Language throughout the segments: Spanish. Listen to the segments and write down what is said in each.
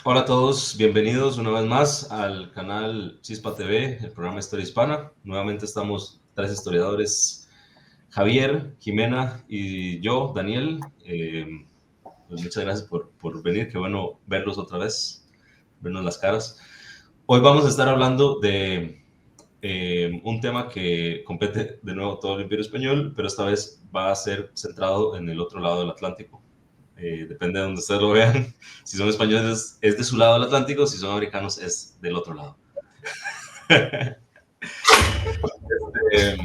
Hola a todos, bienvenidos una vez más al canal Chispa TV, el programa Historia Hispana. Nuevamente estamos tres historiadores, Javier, Jimena y yo, Daniel. Pues muchas gracias por venir, qué bueno verlos otra vez, vernos las caras. Hoy vamos a estar hablando de un tema que compete de nuevo todo el Imperio Español, pero esta vez va a ser centrado en el otro lado del Atlántico. Depende de donde ustedes lo vean. Si son españoles es de su lado del Atlántico, si son americanos es del otro lado. eh,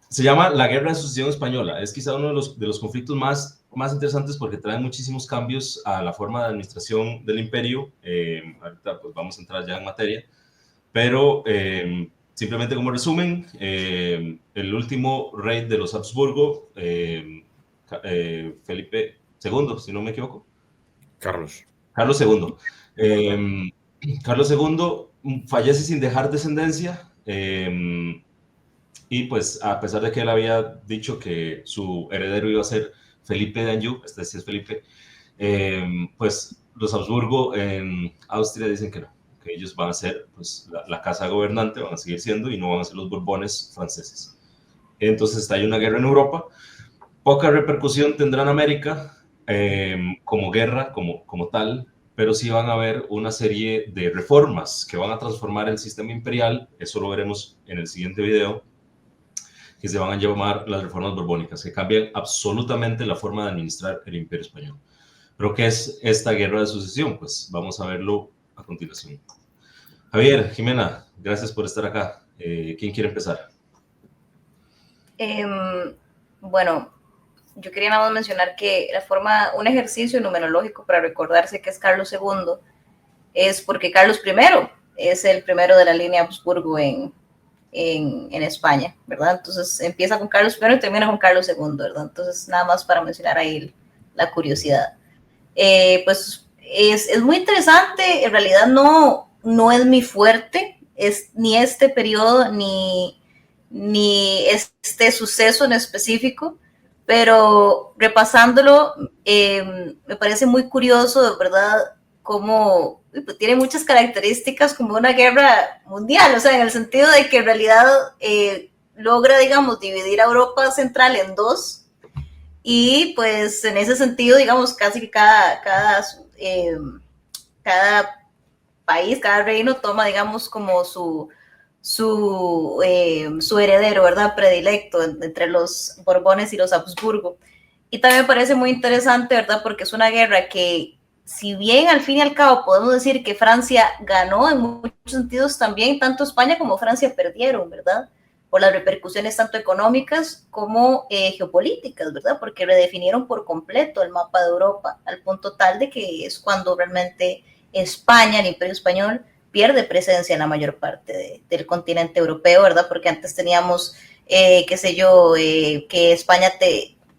Se llama la Guerra de Sucesión Española. Es quizá uno de los conflictos más interesantes porque trae muchísimos cambios a la forma de administración del imperio. Ahorita pues vamos a entrar ya en materia, pero simplemente como resumen, el último rey de los Habsburgo, Felipe II, si no me equivoco, Carlos. Carlos II. Eh, Carlos II fallece sin dejar descendencia y pues a pesar de que él había dicho que su heredero iba a ser Felipe de Anjou, este sí es Felipe, pues los Habsburgo en Austria dicen que no, que ellos van a ser pues, la casa gobernante, van a seguir siendo y no van a ser los Borbones franceses. Entonces está ahí una guerra en Europa, poca repercusión tendrá en América como guerra, como tal, pero sí van a haber una serie de reformas que van a transformar el sistema imperial, eso lo veremos en el siguiente video, que se van a llamar las reformas borbónicas, que cambian absolutamente la forma de administrar el imperio español. Pero ¿qué es esta guerra de sucesión? Pues vamos a verlo a continuación. Javier, Jimena, gracias por estar acá. ¿Quién quiere empezar? Eh, bueno, yo quería nada más mencionar que un ejercicio numerológico para recordarse que es Carlos II es porque Carlos I es el primero de la línea Habsburgo en España, ¿verdad? Entonces empieza con Carlos I y termina con Carlos II, ¿verdad? Entonces nada más para mencionar ahí la curiosidad. Pues es muy interesante, en realidad no es mi fuerte, ni este periodo, ni este suceso en específico, pero repasándolo, me parece muy curioso, de verdad, cómo pues, tiene muchas características como una guerra mundial, o sea, en el sentido de que en realidad logra, digamos, dividir a Europa Central en dos, y pues en ese sentido, digamos, casi que cada país, cada reino toma, digamos, como su heredero, ¿verdad? Predilecto entre los Borbones y los Habsburgo. Y también me parece muy interesante, ¿verdad? Porque es una guerra que, si bien al fin y al cabo podemos decir que Francia ganó en muchos sentidos, también tanto España como Francia perdieron, ¿verdad? Por las repercusiones tanto económicas como geopolíticas, ¿verdad? Porque redefinieron por completo el mapa de Europa, al punto tal de que es cuando realmente España, el Imperio Español, pierde presencia en la mayor parte del continente europeo, ¿verdad? Porque antes teníamos, qué sé yo, que España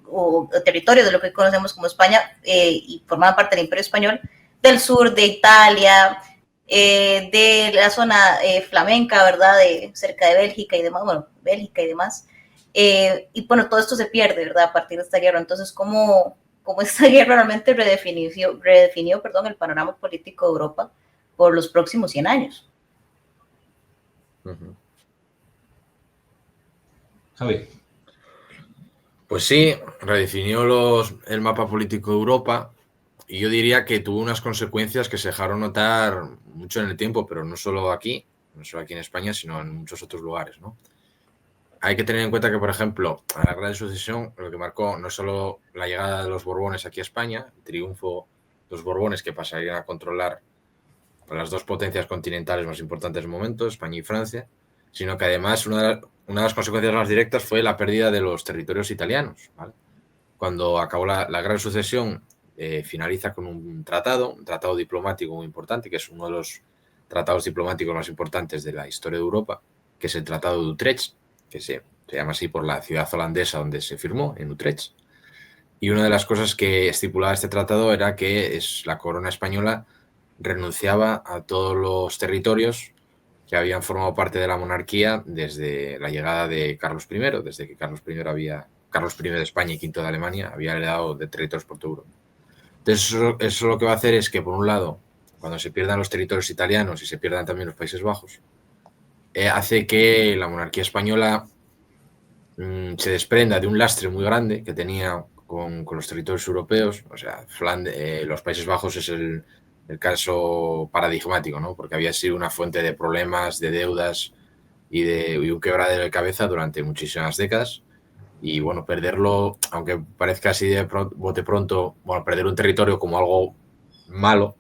o territorio de lo que conocemos como España y formaba parte del Imperio Español, del sur de Italia, de la zona flamenca, ¿verdad? Cerca de Bélgica y demás, bueno, Bélgica y demás. Y bueno, todo esto se pierde, ¿verdad? A partir de esta guerra. Entonces, ¿cómo esta guerra realmente redefinió el panorama político de Europa por los próximos 100 años? Javi. Pues sí, redefinió el mapa político de Europa y yo diría que tuvo unas consecuencias que se dejaron notar mucho en el tiempo, pero no solo aquí en España, sino en muchos otros lugares, ¿no? Hay que tener en cuenta que, por ejemplo, a la Gran Sucesión lo que marcó no solo la llegada de los Borbones aquí a España, el triunfo de los Borbones que pasarían a controlar a las dos potencias continentales más importantes del momento, España y Francia, sino que además una de las consecuencias más directas fue la pérdida de los territorios italianos, ¿vale? Cuando acabó la Gran Sucesión, finaliza con un tratado diplomático muy importante, que es uno de los tratados diplomáticos más importantes de la historia de Europa, que es el Tratado de Utrecht, que se llama así por la ciudad holandesa donde se firmó, en Utrecht. Y una de las cosas que estipulaba este tratado era que la corona española renunciaba a todos los territorios que habían formado parte de la monarquía desde la llegada de Carlos I, desde que Carlos I de España y V de Alemania había heredado de territorios por todo Europa. Entonces eso lo que va a hacer es que, por un lado, cuando se pierdan los territorios italianos y se pierdan también los Países Bajos, hace que la monarquía española se desprenda de un lastre muy grande que tenía con los territorios europeos. O sea, los Países Bajos es el caso paradigmático, ¿no? Porque había sido una fuente de problemas, de deudas y un quebradero de cabeza durante muchísimas décadas. Y bueno, perderlo, aunque parezca así de bote pronto, bueno, perder un territorio como algo malo,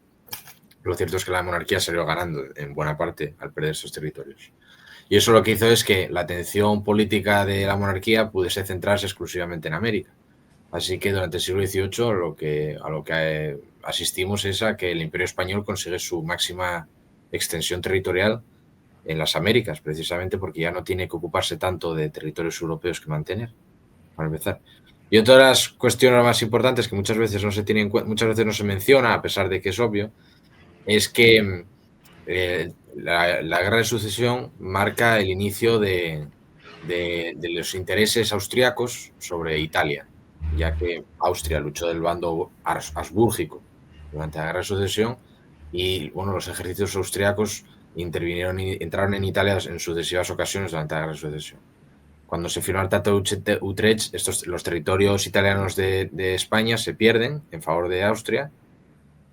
lo cierto es que la monarquía salió ganando en buena parte al perder esos territorios. Y eso lo que hizo es que la atención política de la monarquía pudiese centrarse exclusivamente en América. Así que durante el siglo XVIII a lo que asistimos es a que el Imperio Español consigue su máxima extensión territorial en las Américas, precisamente porque ya no tiene que ocuparse tanto de territorios europeos que mantener, para empezar. Y otra de las cuestiones más importantes que muchas veces no se tiene en cuenta, muchas veces no se menciona, a pesar de que es obvio, es que la guerra de sucesión marca el inicio de los intereses austriacos sobre Italia, ya que Austria luchó del bando habsbúrgico durante la guerra de sucesión y bueno, los ejércitos austriacos entraron en Italia en sucesivas ocasiones durante la guerra de sucesión. Cuando se firmó el Tratado de Utrecht, los territorios italianos de España se pierden en favor de Austria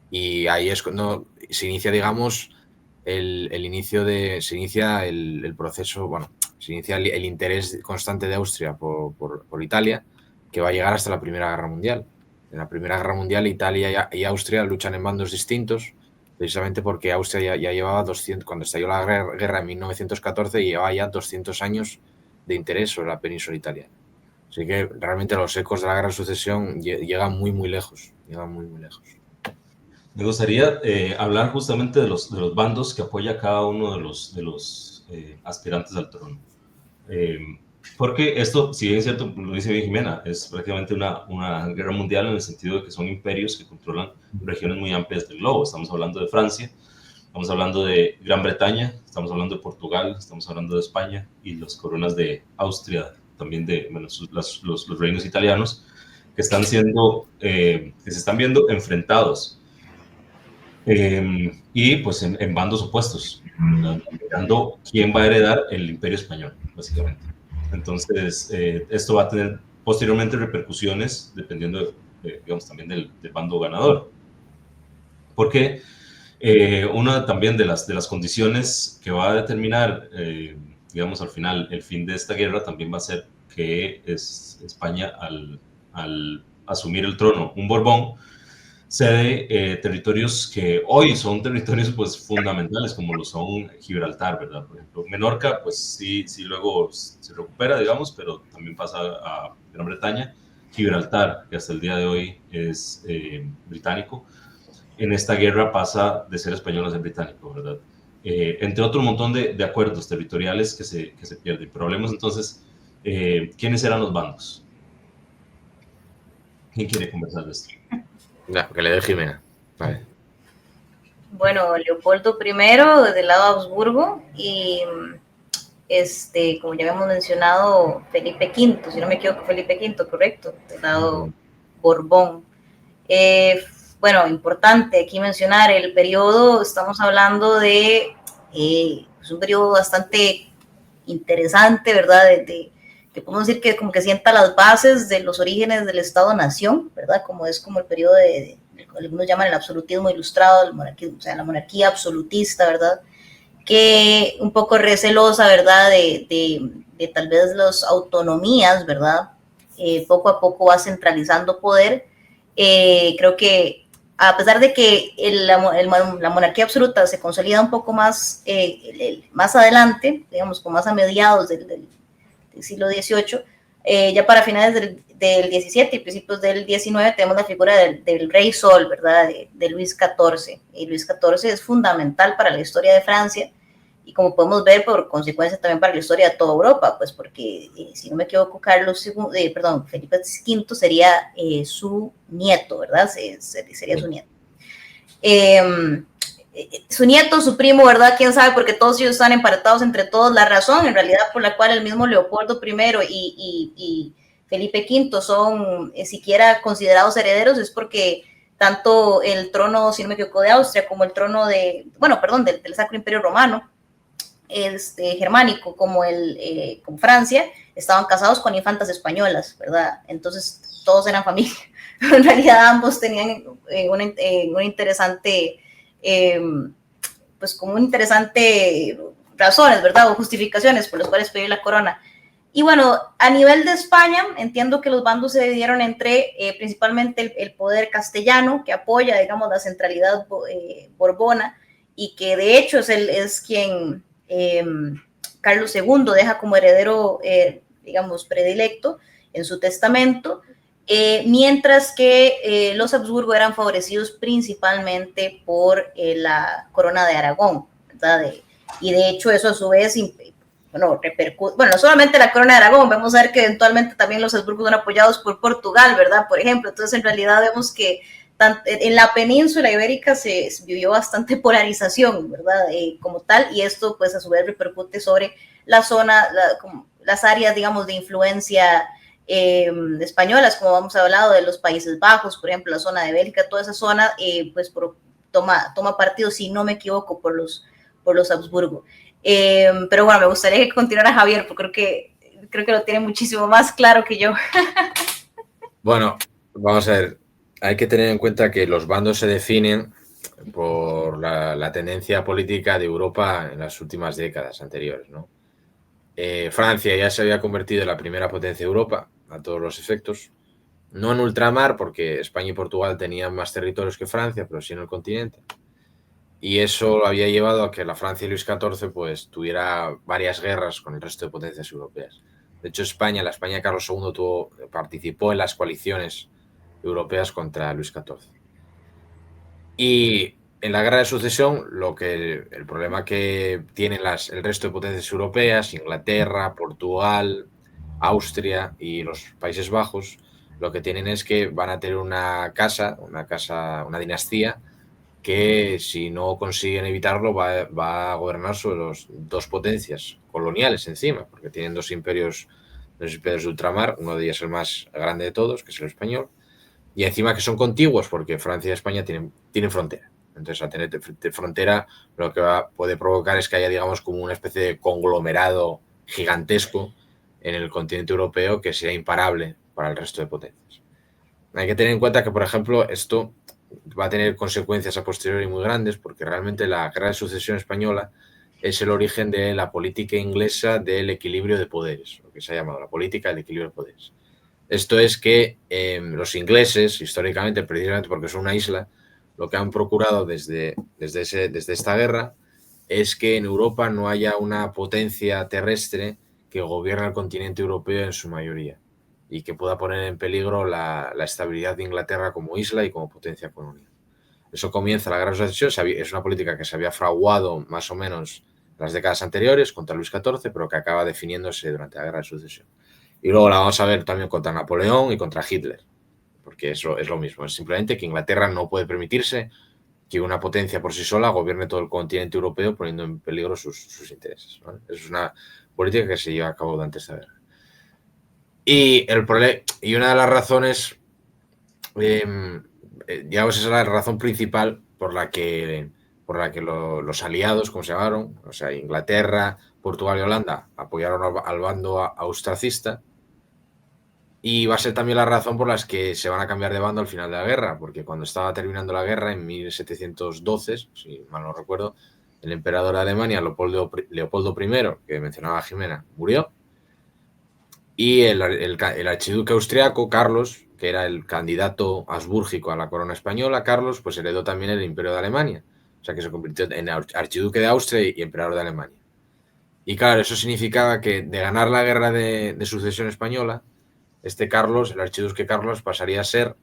y ahí es cuando se inicia, digamos, se inicia el proceso, bueno, se inicia el interés constante de Austria por Italia, que va a llegar hasta la Primera Guerra Mundial. En la Primera Guerra Mundial, Italia y Austria luchan en bandos distintos, precisamente porque Austria ya llevaba 200, cuando estalló la guerra en 1914, llevaba ya 200 años de interés sobre la península italiana. Así que realmente los ecos de la guerra de sucesión llegan muy, muy lejos. Me gustaría hablar justamente de los bandos que apoya cada uno de los aspirantes al trono. Porque esto, si bien es cierto, lo dice bien Jimena, es prácticamente una guerra mundial en el sentido de que son imperios que controlan regiones muy amplias del globo. Estamos hablando de Francia, estamos hablando de Gran Bretaña, estamos hablando de Portugal, estamos hablando de España y las coronas de Austria, también de bueno, los reinos italianos, que están que se están viendo enfrentados. Y pues en bandos opuestos, mirando quién va a heredar el Imperio Español, básicamente. Entonces, esto va a tener posteriormente repercusiones dependiendo, digamos, también del bando ganador. Porque una también de las condiciones que va a determinar, digamos, al final, el fin de esta guerra también va a ser que España, al asumir el trono, un Borbón, cede territorios que hoy son territorios pues fundamentales, como lo son Gibraltar, ¿verdad? Por ejemplo, Menorca, pues sí luego se recupera, digamos, pero también pasa a Gran Bretaña. Gibraltar, que hasta el día de hoy es británico, en esta guerra pasa de ser español a ser británico, ¿verdad? Entre otro montón de acuerdos territoriales que se pierden. Pero hablemos entonces, ¿quiénes eran los bandos? ¿Quién quiere conversar de esto? Ya, que le dé Jimena. Vale. Bueno, Leopoldo I del lado de Habsburgo y como ya habíamos mencionado, Felipe V, si no me equivoco, Felipe V, correcto, del lado Borbón. Bueno, importante aquí mencionar el periodo, estamos hablando de un periodo bastante interesante, ¿verdad? Que podemos decir que como que sienta las bases de los orígenes del Estado-Nación, ¿verdad? Como es como el periodo algunos llaman el absolutismo ilustrado, el monarquismo, o sea, la monarquía absolutista, ¿verdad? Que un poco recelosa, ¿verdad? De tal vez las autonomías, ¿verdad? Poco a poco va centralizando poder. Creo que a pesar de que la monarquía absoluta se consolida un poco más, más adelante, digamos, como más a mediados del siglo XVIII, ya para finales del XVII y principios del XIX tenemos la figura del Rey Sol, ¿verdad? De Luis XIV. Y Luis XIV es fundamental para la historia de Francia y como podemos ver, por consecuencia también para la historia de toda Europa, pues porque, si no me equivoco, Felipe V sería su nieto, ¿verdad? Sería su nieto. Su nieto, su primo, ¿verdad? ¿Quién sabe? Porque todos ellos están emparentados entre todos. La razón, en realidad, por la cual el mismo Leopoldo I y Felipe V son siquiera considerados herederos es porque tanto el trono, si no me equivoco, de Austria como el trono del Sacro Imperio Romano, germánico, como con Francia, estaban casados con infantas españolas, ¿verdad? Entonces todos eran familia. En realidad ambos tenían una interesante, pues como un interesante razones, ¿verdad? O justificaciones por las cuales pedir la corona. Y bueno, a nivel de España, entiendo que los bandos se dividieron entre principalmente el poder castellano, que apoya, digamos, la centralidad borbona, y que de hecho es quien Carlos II deja como heredero, digamos, predilecto en su testamento, mientras que los Habsburgo eran favorecidos principalmente por la corona de Aragón, ¿verdad? Y de hecho eso a su vez repercute, no solamente la corona de Aragón, vamos a ver que eventualmente también los Habsburgos son apoyados por Portugal, ¿verdad? Por ejemplo, entonces en realidad vemos que en la península ibérica se vivió bastante polarización, ¿verdad? Como tal, y esto pues a su vez repercute sobre la zona, las áreas, digamos, de influencia españolas, como hemos hablado de los Países Bajos, por ejemplo, la zona de Bélgica, toda esa zona, pues toma partido, si no me equivoco, por los Habsburgo. Pero bueno, me gustaría que continuara Javier, porque creo que lo tiene muchísimo más claro que yo. Bueno, vamos a ver, hay que tener en cuenta que los bandos se definen por la tendencia política de Europa en las últimas décadas anteriores, ¿no? Francia ya se había convertido en la primera potencia de Europa, a todos los efectos, no en ultramar, porque España y Portugal tenían más territorios que Francia, pero sí en el continente. Y eso lo había llevado a que la Francia de Luis XIV pues tuviera varias guerras con el resto de potencias europeas. De hecho, la España de Carlos II participó en las coaliciones europeas contra Luis XIV. Y en la guerra de sucesión, el problema que tienen el resto de potencias europeas, Inglaterra, Portugal, Austria y los Países Bajos, lo que tienen es que van a tener una dinastía que si no consiguen evitarlo va a gobernar sobre las dos potencias coloniales encima, porque tienen dos imperios de ultramar, uno de ellos el más grande de todos, que es el español, y encima que son contiguos, porque Francia y España tienen frontera. Entonces, al tener frontera, lo que puede provocar es que haya, digamos, como una especie de conglomerado gigantesco en el continente europeo que sea imparable para el resto de potencias. Hay que tener en cuenta que, por ejemplo, esto va a tener consecuencias a posteriori muy grandes, porque realmente la guerra de sucesión española es el origen de la política inglesa del equilibrio de poderes, lo que se ha llamado la política del equilibrio de poderes. Esto es que los ingleses, históricamente, precisamente porque son una isla, lo que han procurado desde esta guerra es que en Europa no haya una potencia terrestre que gobierne el continente europeo en su mayoría y que pueda poner en peligro la estabilidad de Inglaterra como isla y como potencia colonial. Eso comienza la guerra de sucesión, es una política que se había fraguado más o menos en las décadas anteriores contra Luis XIV, pero que acaba definiéndose durante la guerra de sucesión. Y luego la vamos a ver también contra Napoleón y contra Hitler, porque eso es lo mismo. Es simplemente que Inglaterra no puede permitirse que una potencia por sí sola gobierne todo el continente europeo poniendo en peligro sus intereses, ¿vale? Eso es una política que se lleva a cabo durante esta guerra. Y una de las razones, digamos, esa es la razón principal por la que los aliados, como se llamaron, o sea, Inglaterra, Portugal y Holanda, apoyaron al bando austracista. Y va a ser también la razón por la que se van a cambiar de bando al final de la guerra, porque cuando estaba terminando la guerra, en 1712, si mal no recuerdo, el emperador de Alemania, Leopoldo I, que mencionaba Jimena, murió. Y el archiduque austriaco, Carlos, que era el candidato habsbúrgico a la corona española, Carlos, pues heredó también el imperio de Alemania. O sea, que se convirtió en archiduque de Austria y emperador de Alemania. Y claro, eso significaba que de ganar la guerra de sucesión española, Carlos, el archiduque Carlos, pasaría a ser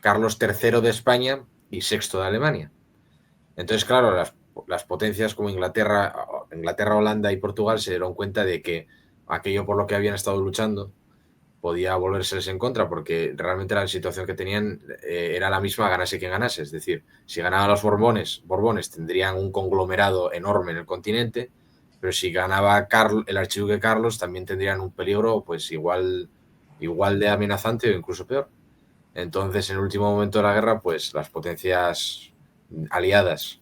Carlos III de España y VI de Alemania. Entonces, claro, las potencias como Inglaterra, Holanda y Portugal se dieron cuenta de que aquello por lo que habían estado luchando podía volvérseles en contra, porque realmente la situación que tenían era la misma, ganase quien ganase. Es decir, si ganaban los Borbones tendrían un conglomerado enorme en el continente, pero si ganaba el archiduque Carlos también tendrían un peligro pues igual de amenazante o incluso peor. Entonces, en el último momento de la guerra, pues las potencias aliadas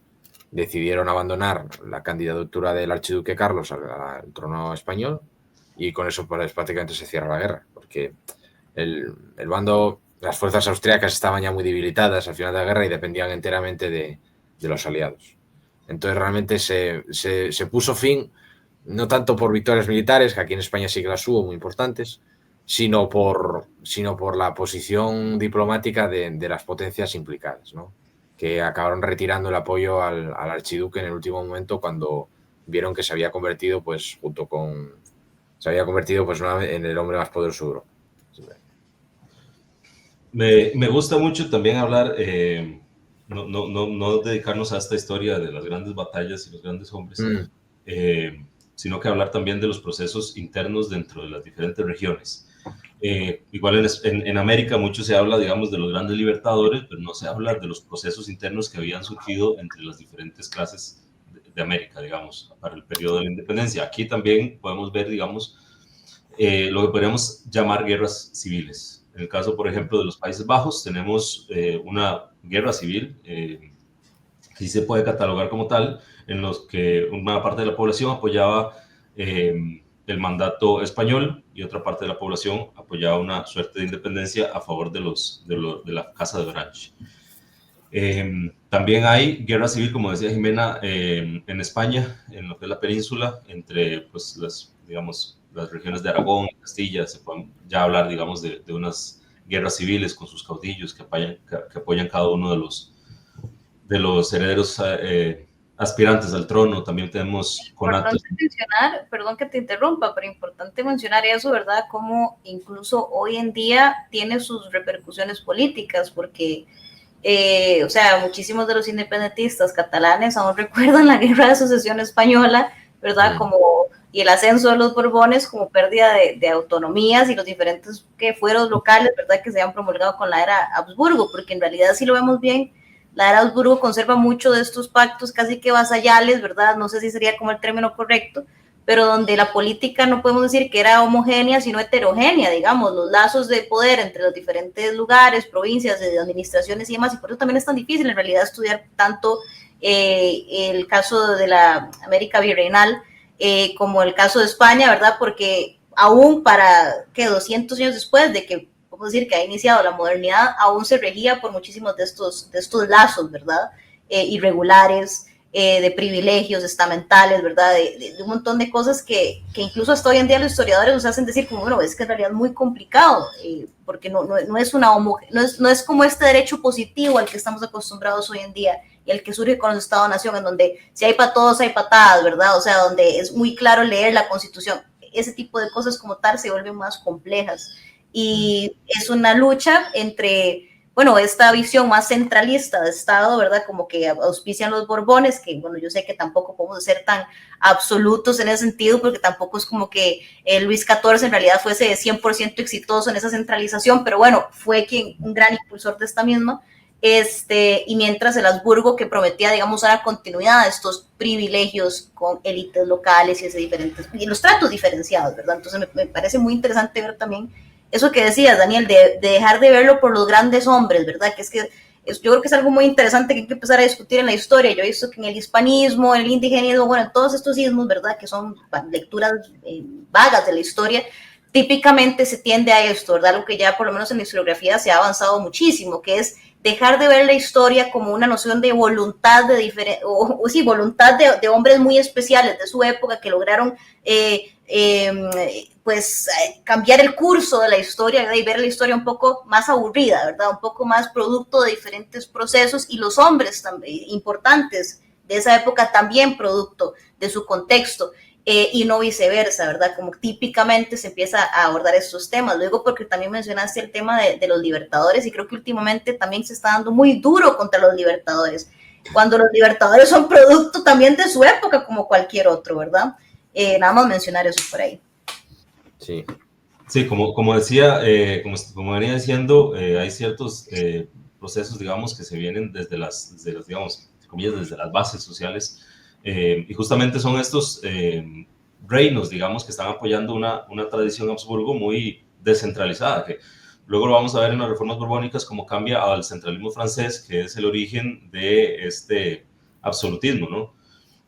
decidieron abandonar la candidatura del archiduque Carlos al trono español, y con eso pues, prácticamente se cierra la guerra, porque el bando, las fuerzas austríacas estaban ya muy debilitadas al final de la guerra y dependían enteramente de los aliados. Entonces realmente se puso fin, no tanto por victorias militares, que aquí en España sí que las hubo muy importantes, sino por la posición diplomática de las potencias implicadas, ¿no? Que acabaron retirando el apoyo al archiduque en el último momento, cuando vieron que se había convertido pues en el hombre más poderoso de Europa. Me gusta mucho también hablar, no dedicarnos a esta historia de las grandes batallas y los grandes hombres, sino que hablar también de los procesos internos dentro de las diferentes regiones. Igual en América mucho se habla, digamos, de los grandes libertadores, pero no se habla de los procesos internos que habían surgido entre las diferentes clases de América, digamos, para el periodo de la independencia. Aquí también podemos ver, digamos, lo que podríamos llamar guerras civiles. En el caso, por ejemplo, de los Países Bajos, tenemos una guerra civil que sí se puede catalogar como tal, en los que una parte de la población apoyaba el mandato español y otra parte de la población apoyaba una suerte de independencia a favor de la Casa de Orange. También hay guerra civil, como decía Jimena, en España, en lo que es la península, entre pues, las regiones de Aragón y Castilla. Se pueden ya hablar, digamos, de unas guerras civiles con sus caudillos que apoyan cada uno de los herederos aspirantes al trono. También tenemos conatos. Importante mencionar, perdón que te interrumpa, pero importante mencionar eso, ¿verdad? Como incluso hoy en día tiene sus repercusiones políticas, porque o sea, muchísimos de los independentistas catalanes aún recuerdan la guerra de sucesión española, ¿verdad? Y el ascenso de los Borbones como pérdida de autonomías y los diferentes fueros locales, ¿verdad? Que se han promulgado con la era Habsburgo, porque en realidad, si lo vemos bien, la era Habsburgo conserva mucho de estos pactos casi que vasallales, ¿verdad? No sé si sería como el término correcto, pero donde la política no podemos decir que era homogénea, sino heterogénea, digamos, los lazos de poder entre los diferentes lugares, provincias, de administraciones y demás, y por eso también es tan difícil en realidad estudiar tanto el caso de la América virreinal como el caso de España, ¿verdad? Porque aún para, 200 años después de que, podemos decir que ha iniciado la modernidad, aún se regía por muchísimos de estos lazos, ¿verdad? Irregulares, de privilegios estamentales, ¿verdad? De un montón de cosas que incluso hasta hoy en día los historiadores nos hacen decir como, bueno, es que en realidad es muy complicado, porque no es como este derecho positivo al que estamos acostumbrados hoy en día y el que surge con los Estados-Nación, en donde si hay para todos hay patadas, ¿verdad? O sea, donde es muy claro leer la Constitución. Ese tipo de cosas como tal se vuelven más complejas y es una lucha entre, bueno, esta visión más centralista de Estado, ¿verdad? Como que auspician los Borbones, que, bueno, yo sé que tampoco podemos ser tan absolutos en ese sentido, porque tampoco es como que Luis XIV en realidad fuese 100% exitoso en esa centralización, pero bueno, fue un gran impulsor de esta misma. Y mientras el Habsburgo, que prometía, digamos, una continuidad de estos privilegios con élites locales y los tratos diferenciados, ¿verdad? Entonces me parece muy interesante ver también eso que decías, Daniel, de dejar de verlo por los grandes hombres, ¿verdad? Yo creo que es algo muy interesante que hay que empezar a discutir en la historia. Yo he visto que en el hispanismo, en el indigenismo, bueno, en todos estos ismos, ¿verdad? Que son lecturas vagas de la historia, típicamente se tiende a esto, ¿verdad? Lo que ya por lo menos en la historiografía se ha avanzado muchísimo, que es dejar de ver la historia como una noción de voluntad voluntad de hombres muy especiales de su época que lograron cambiar el curso de la historia, ¿verdad? Y ver la historia un poco más aburrida, ¿verdad? Un poco más producto de diferentes procesos y los hombres también importantes de esa época también producto de su contexto. Y no viceversa, ¿verdad? Como típicamente se empieza a abordar estos temas. Luego, porque también mencionaste el tema de los libertadores, y creo que últimamente también se está dando muy duro contra los libertadores, cuando los libertadores son producto también de su época, como cualquier otro, ¿verdad? Nada más mencionar eso por ahí. Sí, como decía, como venía diciendo, hay ciertos procesos, digamos, que se vienen desde las digamos, comillas, desde las bases sociales. Y justamente son estos reinos, digamos, que están apoyando una tradición Habsburgo muy descentralizada, que luego lo vamos a ver en las reformas borbónicas, cómo cambia al centralismo francés, que es el origen de este absolutismo, ¿no?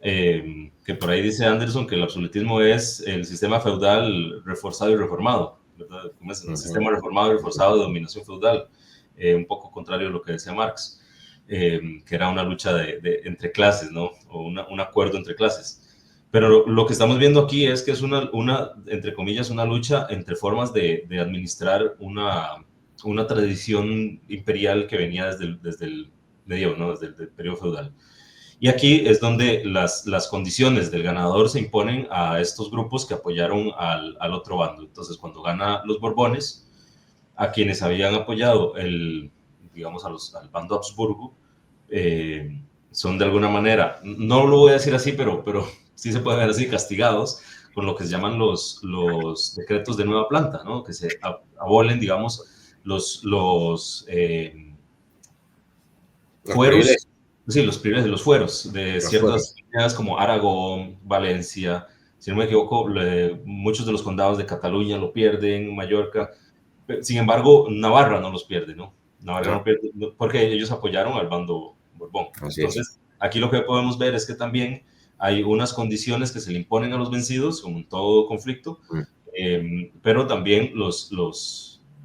Que por ahí dice Anderson que el absolutismo es el sistema feudal reforzado y reformado, ¿verdad? Como es un sistema reformado y reforzado de dominación feudal, un poco contrario a lo que decía Marx, que era una lucha entre clases, ¿no? O un acuerdo entre clases. Pero lo que estamos viendo aquí es que es entre comillas, una lucha entre formas de administrar una tradición imperial que venía desde el medievo, ¿no? Desde el periodo feudal. Y aquí es donde las condiciones del ganador se imponen a estos grupos que apoyaron al otro bando. Entonces, cuando gana los Borbones, a quienes habían apoyado digamos, al bando Habsburgo, son de alguna manera, no lo voy a decir así, pero sí se puede ver así, castigados con lo que se llaman los decretos de nueva planta, ¿no? Que se abolen, digamos, los fueros. Sí, los privilegios, los fueros de ciertas ciudades como Aragón, Valencia, si no me equivoco, muchos de los condados de Cataluña lo pierden, Mallorca. Sin embargo, Navarra no los pierde, ¿no? Navarra no pierde porque ellos apoyaron al bando Borbón. Entonces, aquí lo que podemos ver es que también hay unas condiciones que se le imponen a los vencidos, como en todo conflicto, pero también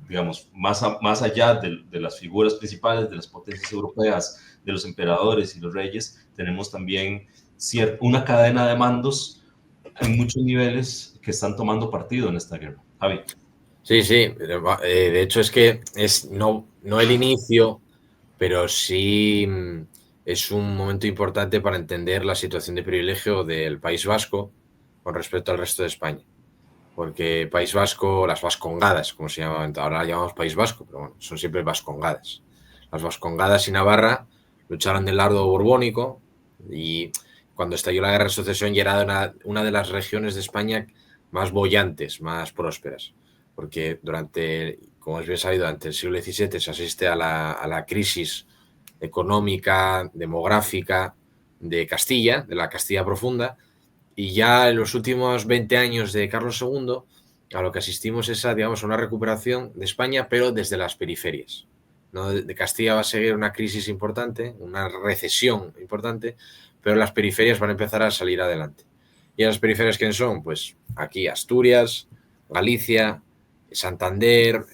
digamos, más allá de las figuras principales, de las potencias europeas, de los emperadores y los reyes, tenemos también una cadena de mandos en muchos niveles que están tomando partido en esta guerra. Javi. Sí, de hecho es que no el inicio, pero sí es un momento importante para entender la situación de privilegio del País Vasco con respecto al resto de España. Porque País Vasco, las vascongadas, como se llama, ahora la llamamos País Vasco, pero bueno, son siempre vascongadas. Las vascongadas y Navarra lucharon del lado borbónico y cuando estalló la Guerra de Sucesión ya era una de las regiones de España más bollantes, más prósperas. Porque como es bien sabido, durante el siglo XVII se asiste a la crisis económica, demográfica de Castilla, de la Castilla profunda, y ya en los últimos 20 años de Carlos II, a lo que asistimos es a una recuperación de España, pero desde las periferias. ¿No? De Castilla va a seguir una crisis importante, una recesión importante, pero las periferias van a empezar a salir adelante. ¿Y las periferias quiénes son? Pues aquí Asturias, Galicia, Santander,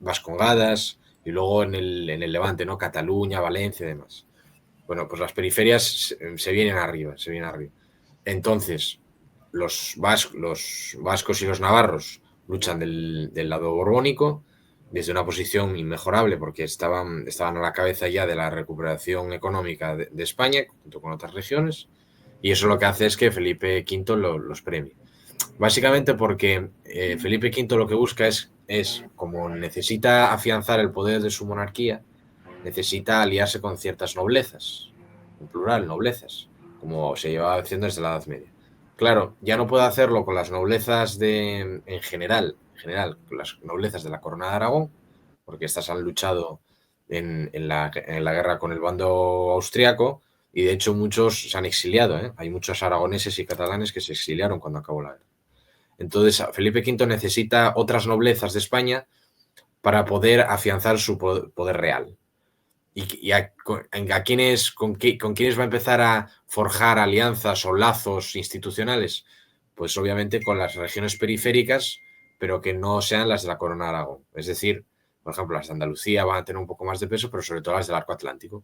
Vascongadas y luego en el Levante, ¿no? Cataluña, Valencia y demás. Bueno, pues las periferias se vienen arriba. Entonces, los vascos y los navarros luchan del lado borbónico desde una posición inmejorable porque estaban a la cabeza ya de la recuperación económica de España junto con otras regiones, y eso lo que hace es que Felipe V los premie. Básicamente porque Felipe V lo que busca es como necesita afianzar el poder de su monarquía, necesita aliarse con ciertas noblezas, en plural, noblezas, como se llevaba haciendo desde la Edad Media. Claro, ya no puede hacerlo con las noblezas en general, con las noblezas de la Corona de Aragón, porque estas han luchado en la guerra con el bando austriaco, y de hecho muchos se han exiliado, ¿eh? Hay muchos aragoneses y catalanes que se exiliaron cuando acabó la guerra. Entonces, Felipe V necesita otras noblezas de España para poder afianzar su poder real. ¿Y con quiénes va a empezar a forjar alianzas o lazos institucionales? Pues obviamente con las regiones periféricas, pero que no sean las de la Corona de Aragón. Es decir, por ejemplo, las de Andalucía van a tener un poco más de peso, pero sobre todo las del Arco Atlántico.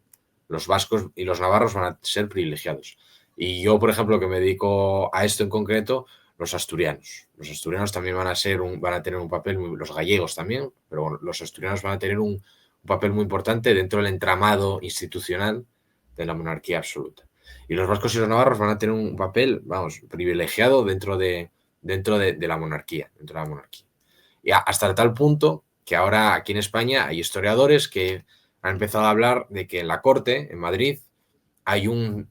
Los vascos y los navarros van a ser privilegiados. Y yo, por ejemplo, que me dedico a esto en concreto, los asturianos. Los asturianos también van a tener un papel, los gallegos también, pero bueno, los asturianos van a tener un papel muy importante dentro del entramado institucional de la monarquía absoluta. Y los vascos y los navarros van a tener un papel, privilegiado dentro de la monarquía, Y hasta tal punto que ahora aquí en España hay historiadores que han empezado a hablar de que en la corte, en Madrid, hay un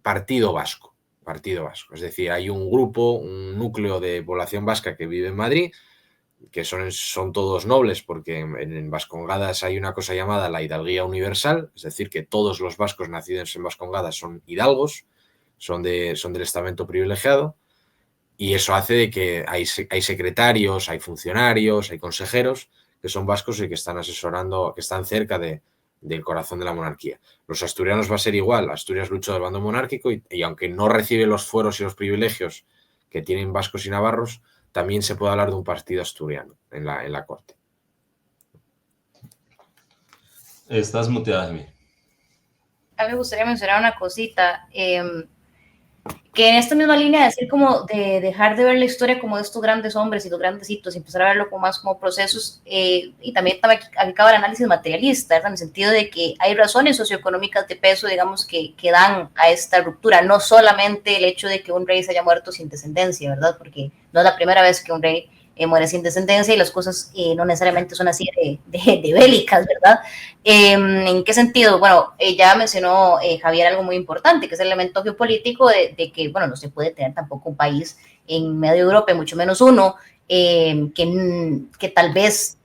partido vasco. Es decir, hay un grupo, un núcleo de población vasca que vive en Madrid, que son todos nobles, porque en Vascongadas hay una cosa llamada la hidalguía universal, es decir, que todos los vascos nacidos en Vascongadas son hidalgos, son del estamento privilegiado, y eso hace de que hay secretarios, hay funcionarios, hay consejeros que son vascos y que están asesorando, que están cerca del corazón de la monarquía. Los asturianos va a ser igual. Asturias luchó del bando monárquico y aunque no recibe los fueros y los privilegios que tienen vascos y navarros, también se puede hablar de un partido asturiano en la corte. Estás muteada, Jimmy. A mí me gustaría mencionar una cosita, que en esta misma línea de decir como de dejar de ver la historia como de estos grandes hombres y los grandes hitos y empezar a verlo como más como procesos, y también aplicaba el análisis materialista, ¿verdad? En el sentido de que hay razones socioeconómicas de peso, digamos, que dan a esta ruptura, no solamente el hecho de que un rey se haya muerto sin descendencia, ¿verdad? Porque no es la primera vez que un rey muere sin descendencia y las cosas no necesariamente son así de bélicas, ¿verdad? ¿En qué sentido? Bueno, ya mencionó Javier algo muy importante, que es el elemento geopolítico de que, bueno, no se puede tener tampoco un país en medio de Europa, y mucho menos uno, que tal vez,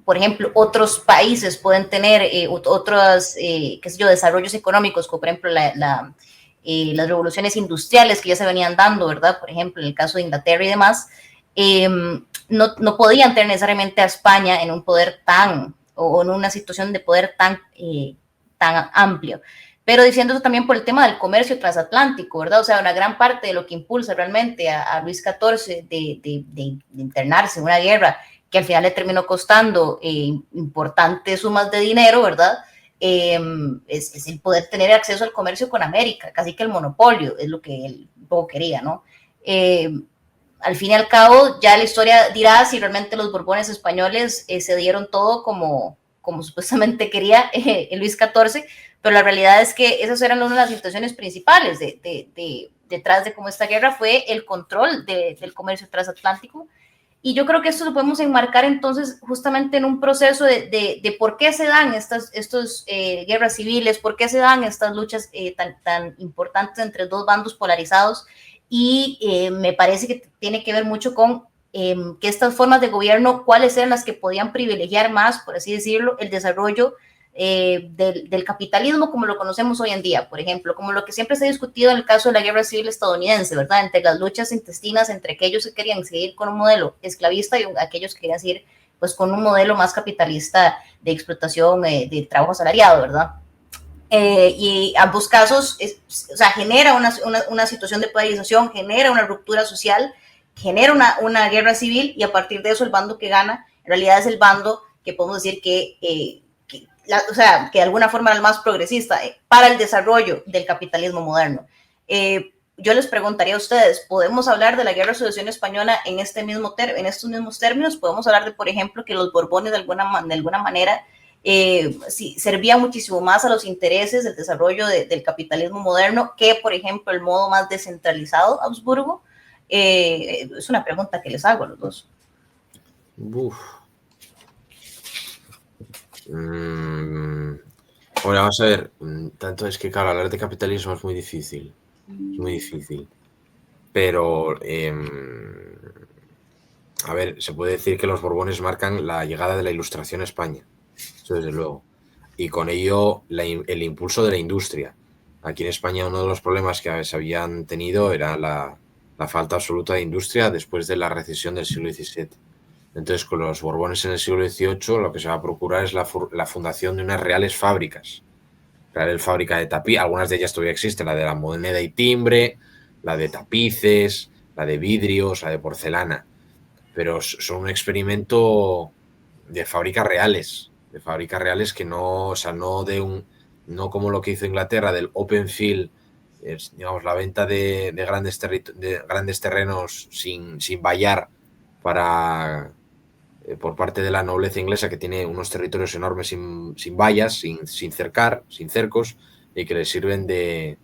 por ejemplo, otros países pueden tener otros, qué sé yo, desarrollos económicos, como por ejemplo las revoluciones industriales que ya se venían dando, ¿verdad? Por ejemplo, en el caso de Inglaterra y demás, no podían tener necesariamente a España en un poder o en una situación de poder tan amplio. Pero diciendo eso también por el tema del comercio transatlántico, ¿verdad? O sea, una gran parte de lo que impulsa realmente a Luis XIV de internarse en una guerra que al final le terminó costando importantes sumas de dinero, ¿verdad? Es el poder tener acceso al comercio con América, casi que el monopolio, es lo que él un poco quería, ¿no? Al fin y al cabo, ya la historia dirá si realmente los Borbones españoles se dieron todo como supuestamente quería Luis XIV, pero la realidad es que esas eran una de las situaciones principales detrás de cómo esta guerra fue el control del comercio transatlántico. Y yo creo que esto lo podemos enmarcar entonces justamente en un proceso de por qué se dan estas guerras civiles, por qué se dan estas luchas tan importantes entre dos bandos polarizados. Y me parece que tiene que ver mucho con que estas formas de gobierno, cuáles eran las que podían privilegiar más, por así decirlo, el desarrollo del capitalismo como lo conocemos hoy en día, por ejemplo, como lo que siempre se ha discutido en el caso de la guerra civil estadounidense, ¿verdad? Entre las luchas intestinas entre aquellos que querían seguir con un modelo esclavista y aquellos que querían seguir pues con un modelo más capitalista de explotación de trabajo asalariado, ¿verdad? Y ambos casos, o sea, genera una situación de polarización, genera una ruptura social, genera una guerra civil, y a partir de eso el bando que gana en realidad es el bando que podemos decir que de alguna forma era el más progresista para el desarrollo del capitalismo moderno. Yo les preguntaría a ustedes, ¿podemos hablar de la Guerra de Sucesión Española en estos mismos términos? ¿Podemos hablar de, por ejemplo, que los Borbones de alguna manera sí, servía muchísimo más a los intereses del desarrollo del capitalismo moderno que, por ejemplo, el modo más descentralizado Habsburgo? Es una pregunta que les hago a los dos. Ahora vamos a ver, tanto es que, claro, hablar de capitalismo es muy difícil. Es muy difícil. Pero, a ver, se puede decir que los Borbones marcan la llegada de la Ilustración a España. Eso desde luego. Y con ello el impulso de la industria. Aquí en España uno de los problemas que se habían tenido era la falta absoluta de industria después de la recesión del siglo XVII. Entonces, con los Borbones en el siglo XVIII lo que se va a procurar es la fundación de unas reales fábricas. Reales fábrica de tapices, algunas de ellas todavía existen, la de la moneda y timbre, la de tapices, la de vidrios, la de porcelana. Pero son un experimento de fábricas reales que no, o sea, no como lo que hizo Inglaterra del open field, digamos, la venta de grandes terrenos sin vallar por parte de la nobleza inglesa, que tiene unos territorios enormes sin vallas, sin cercar, sin cercos, y que les sirven de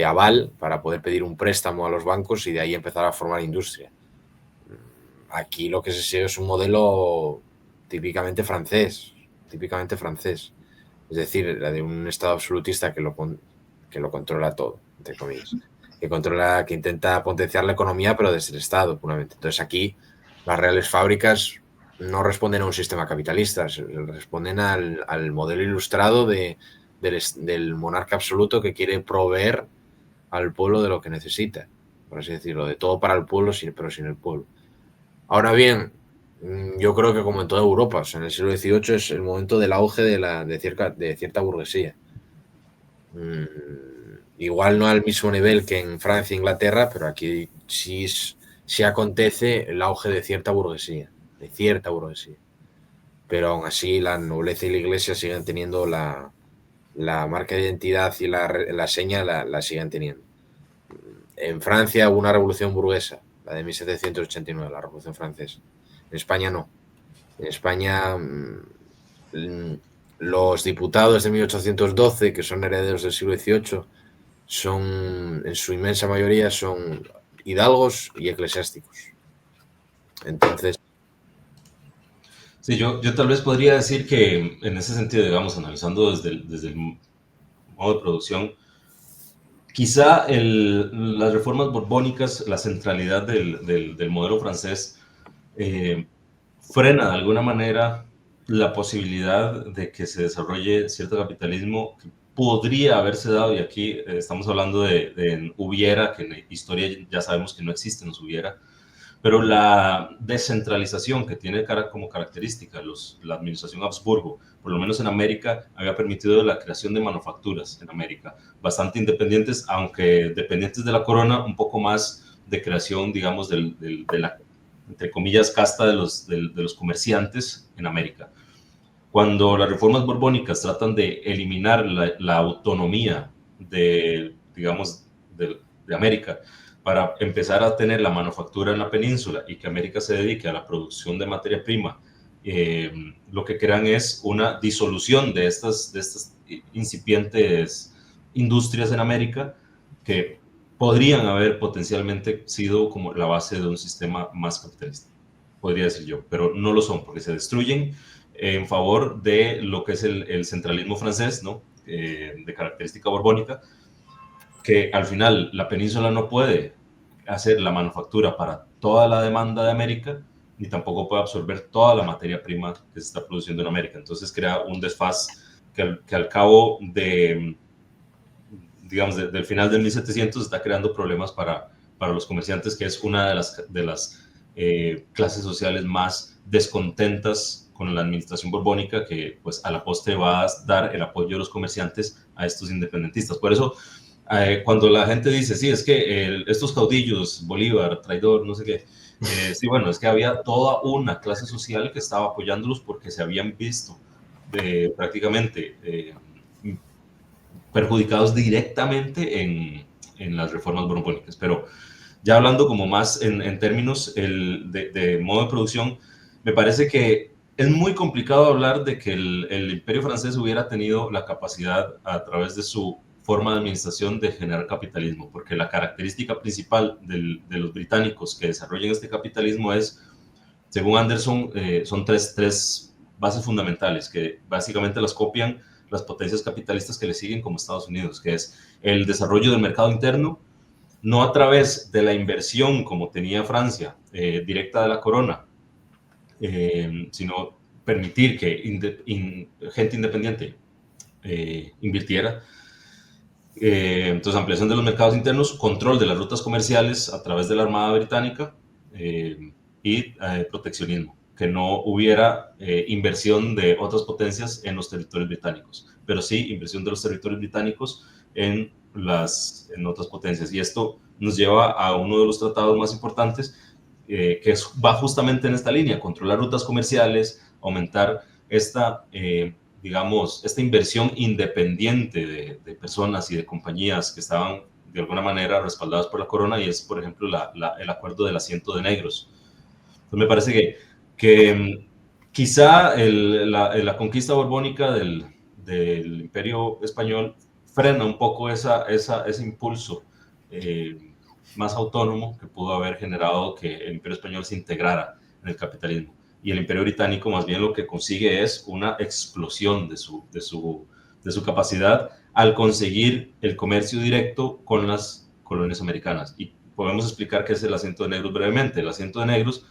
aval para poder pedir un préstamo a los bancos y de ahí empezar a formar industria. Aquí lo que se sigue es un modelo típicamente francés. Es decir, la de un Estado absolutista que lo controla todo, entre comillas. Que intenta potenciar la economía, pero desde el Estado, puramente. Entonces aquí las reales fábricas no responden a un sistema capitalista, responden al modelo ilustrado del monarca absoluto que quiere proveer al pueblo de lo que necesita, por así decirlo, de todo para el pueblo, pero sin el pueblo. Ahora bien, Yo creo que como en toda Europa, o sea, en el siglo XVIII es el momento del auge de cierta burguesía. Igual no al mismo nivel que en Francia e Inglaterra, pero aquí sí acontece el auge de cierta burguesía, Pero aún así la nobleza y la iglesia siguen teniendo la marca de identidad y la seña la siguen teniendo. En Francia hubo una revolución burguesa, la de 1789, la Revolución Francesa. En España no. En España los diputados de 1812, que son herederos del siglo XVIII, son, en su inmensa mayoría, son hidalgos y eclesiásticos. Entonces... Sí, yo tal vez podría decir que en ese sentido, digamos, analizando desde el modo de producción, quizá las reformas borbónicas, la centralidad del modelo francés, frena de alguna manera la posibilidad de que se desarrolle cierto capitalismo que podría haberse dado, y aquí estamos hablando de hubiera, que en historia ya sabemos que no existe, nos hubiera, pero la descentralización que tiene como característica la administración Habsburgo, por lo menos en América, había permitido la creación de manufacturas en América, bastante independientes, aunque dependientes de la corona, un poco más de creación, digamos, de la, entre comillas, casta de los comerciantes en América. Cuando las reformas borbónicas tratan de eliminar la autonomía digamos, de América, para empezar a tener la manufactura en la península y que América se dedique a la producción de materia prima, lo que crean es una disolución de estas incipientes industrias en América que podrían haber potencialmente sido como la base de un sistema más capitalista, podría decir yo, pero no lo son porque se destruyen en favor de lo que es el centralismo francés, ¿no? De característica borbónica, que al final la península no puede hacer la manufactura para toda la demanda de América, ni tampoco puede absorber toda la materia prima que se está produciendo en América. Entonces crea un desfaz que al cabo digamos, del final del 1700 está creando problemas para los comerciantes, que es una de las clases sociales más descontentas con la administración borbónica, que pues a la postre va a dar el apoyo de los comerciantes a estos independentistas. Por eso cuando la gente dice, sí, es que estos caudillos, Bolívar, traidor, no sé qué, sí, bueno, es que había toda una clase social que estaba apoyándolos porque se habían visto prácticamente perjudicados directamente en las reformas borbónicas. Pero ya hablando como más en términos de modo de producción, me parece que es muy complicado hablar de que el Imperio francés hubiera tenido la capacidad a través de su forma de administración de generar capitalismo, porque la característica principal de los británicos que desarrollan este capitalismo es, según Anderson, son tres bases fundamentales que básicamente las copian las potencias capitalistas que le siguen como Estados Unidos, que es el desarrollo del mercado interno, no a través de la inversión como tenía Francia, directa de la corona, sino permitir que gente independiente invirtiera. Entonces, ampliación de los mercados internos, control de las rutas comerciales a través de la Armada Británica y proteccionismo, que no hubiera inversión de otras potencias en los territorios británicos, pero sí inversión de los territorios británicos en otras potencias. Y esto nos lleva a uno de los tratados más importantes, que va justamente en esta línea: controlar rutas comerciales, aumentar digamos, esta inversión independiente de personas y de compañías que estaban de alguna manera respaldadas por la corona, y es, por ejemplo, el acuerdo del asiento de negros. Entonces me parece que quizá la conquista borbónica del Imperio Español frena un poco ese impulso más autónomo que pudo haber generado que el Imperio Español se integrara en el capitalismo. Y el Imperio Británico más bien lo que consigue es una explosión de su capacidad al conseguir el comercio directo con las colonias americanas. Y podemos explicar qué es el asiento de negros brevemente. El asiento de negros,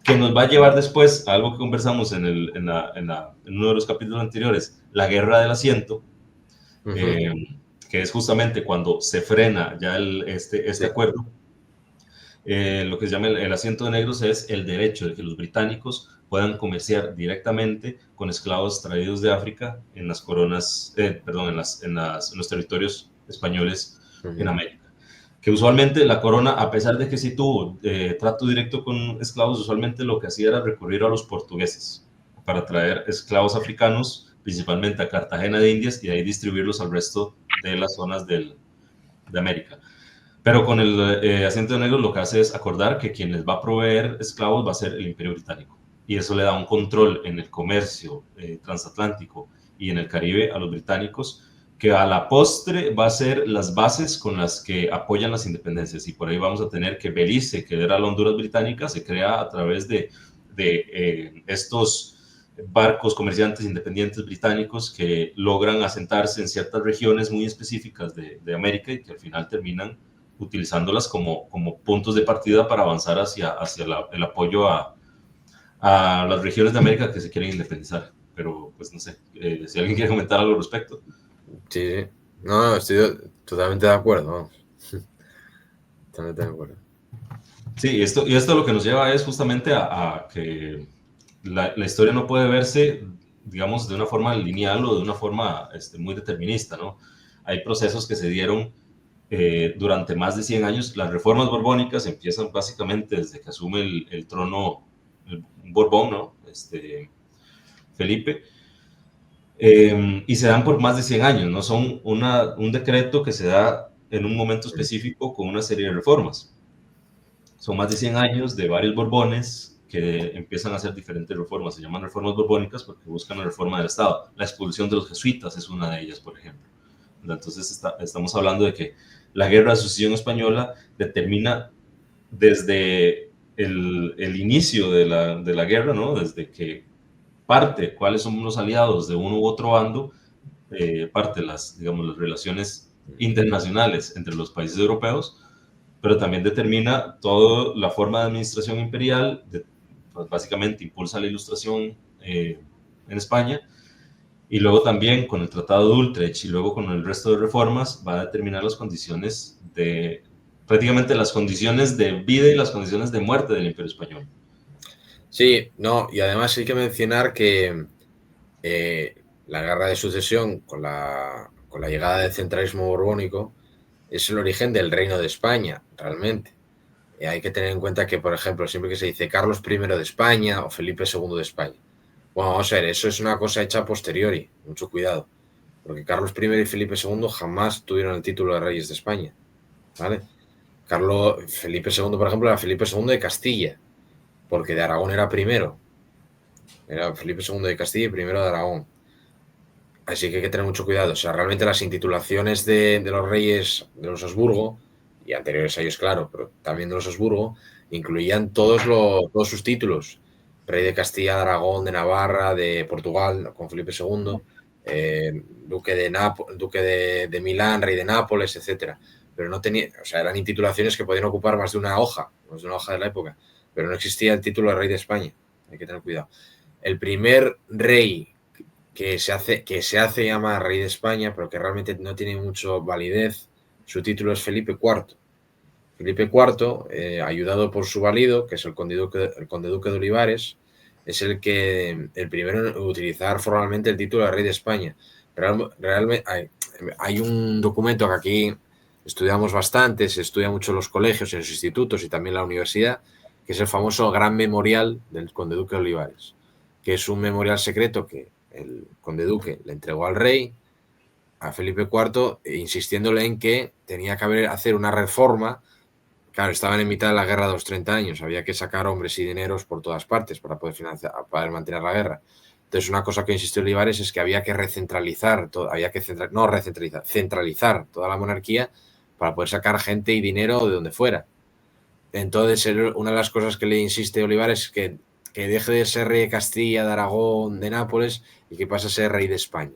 que nos va a llevar después a algo que conversamos en uno de los capítulos anteriores, la guerra del asiento, que es justamente cuando se frena ya este acuerdo. Lo que se llama el asiento de negros es el derecho de que los británicos puedan comerciar directamente con esclavos traídos de África en las coronas, perdón, en los territorios españoles en América. Que usualmente la corona, a pesar de que sí tuvo trato directo con esclavos, usualmente lo que hacía era recurrir a los portugueses para traer esclavos africanos, principalmente a Cartagena de Indias, y de ahí distribuirlos al resto de las zonas de América. Pero con el asiento negro lo que hace es acordar que quien les va a proveer esclavos va a ser el Imperio Británico. Y eso le da un control en el comercio transatlántico y en el Caribe a los británicos, que a la postre va a ser las bases con las que apoyan las independencias. Y por ahí vamos a tener que Belice, que era la Honduras británica, se crea a través de estos barcos comerciantes independientes británicos que logran asentarse en ciertas regiones muy específicas de América y que al final terminan utilizándolas como puntos de partida para avanzar hacia el apoyo a las regiones de América que se quieren independizar. Pero, pues no sé, si alguien quiere comentar algo al respecto. Sí, sí. No, estoy totalmente de acuerdo. Vamos. Totalmente de acuerdo. Sí, y esto lo que nos lleva es justamente a que la historia no puede verse, digamos, de una forma lineal o de una forma muy determinista, ¿no? Hay procesos que se dieron durante más de 100 años. Las reformas borbónicas empiezan básicamente desde que asume el trono un Borbón, ¿no? Felipe, y se dan por más de 100 años, ¿no? Son un decreto que se da en un momento específico con una serie de reformas. Son más de 100 años de varios Borbones que empiezan a hacer diferentes reformas. Se llaman reformas borbónicas porque buscan la reforma del Estado. La expulsión de los jesuitas es una de ellas, por ejemplo. Entonces estamos hablando de que la Guerra de Sucesión Española determina desde el inicio de la guerra, ¿no? Desde que parte cuáles son los aliados de uno u otro bando, parte digamos, las relaciones internacionales entre los países europeos, pero también determina toda la forma de administración imperial, pues básicamente impulsa la Ilustración en España, y luego también con el Tratado de Utrecht y luego con el resto de reformas va a determinar las condiciones prácticamente las condiciones de vida y las condiciones de muerte del Imperio Español. Sí, no, y además hay que mencionar que la Guerra de Sucesión con la llegada del centralismo borbónico es el origen del Reino de España, realmente. Hay que tener en cuenta que, por ejemplo, siempre que se dice Carlos I de España o Felipe II de España, bueno, vamos a ver, eso es una cosa hecha a posteriori, mucho cuidado, porque Carlos I y Felipe II jamás tuvieron el título de reyes de España, ¿vale? Felipe II, por ejemplo, era Felipe II de Castilla, porque de Aragón era primero. Era Felipe II de Castilla y primero de Aragón. Así que hay que tener mucho cuidado. O sea, realmente las intitulaciones de los reyes de los Habsburgo, y anteriores a ellos, claro, pero también de los Habsburgo, incluían todos sus títulos. Rey de Castilla, de Aragón, de Navarra, de Portugal, con Felipe II, duque de Milán, rey de Nápoles, etcétera. Pero no tenía, o sea, eran intitulaciones que podían ocupar más de una hoja de la época, pero no existía el título de rey de España. Hay que tener cuidado. El primer rey que se hace llamar rey de España, pero que realmente no tiene mucho validez, su título es Felipe IV. Felipe IV, ayudado por su valido, que es el conde duque de Olivares, es el primero en utilizar formalmente el título de rey de España. Realmente hay un documento que aquí estudiamos bastante, se estudia mucho en los colegios, en los institutos y también en la universidad, que es el famoso Gran Memorial del conde duque de Olivares, que es un memorial secreto que el conde duque le entregó al rey, a Felipe IV, insistiéndole en que tenía que hacer una reforma. Claro, estaban en mitad de la guerra de los 30 años, había que sacar hombres y dineros por todas partes para poder mantener la guerra. Entonces, una cosa que insistió Olivares es que había que centralizar toda la monarquía para poder sacar gente y dinero de donde fuera. Entonces, una de las cosas que le insiste Olivares es que deje de ser rey de Castilla, de Aragón, de Nápoles y que pase a ser rey de España.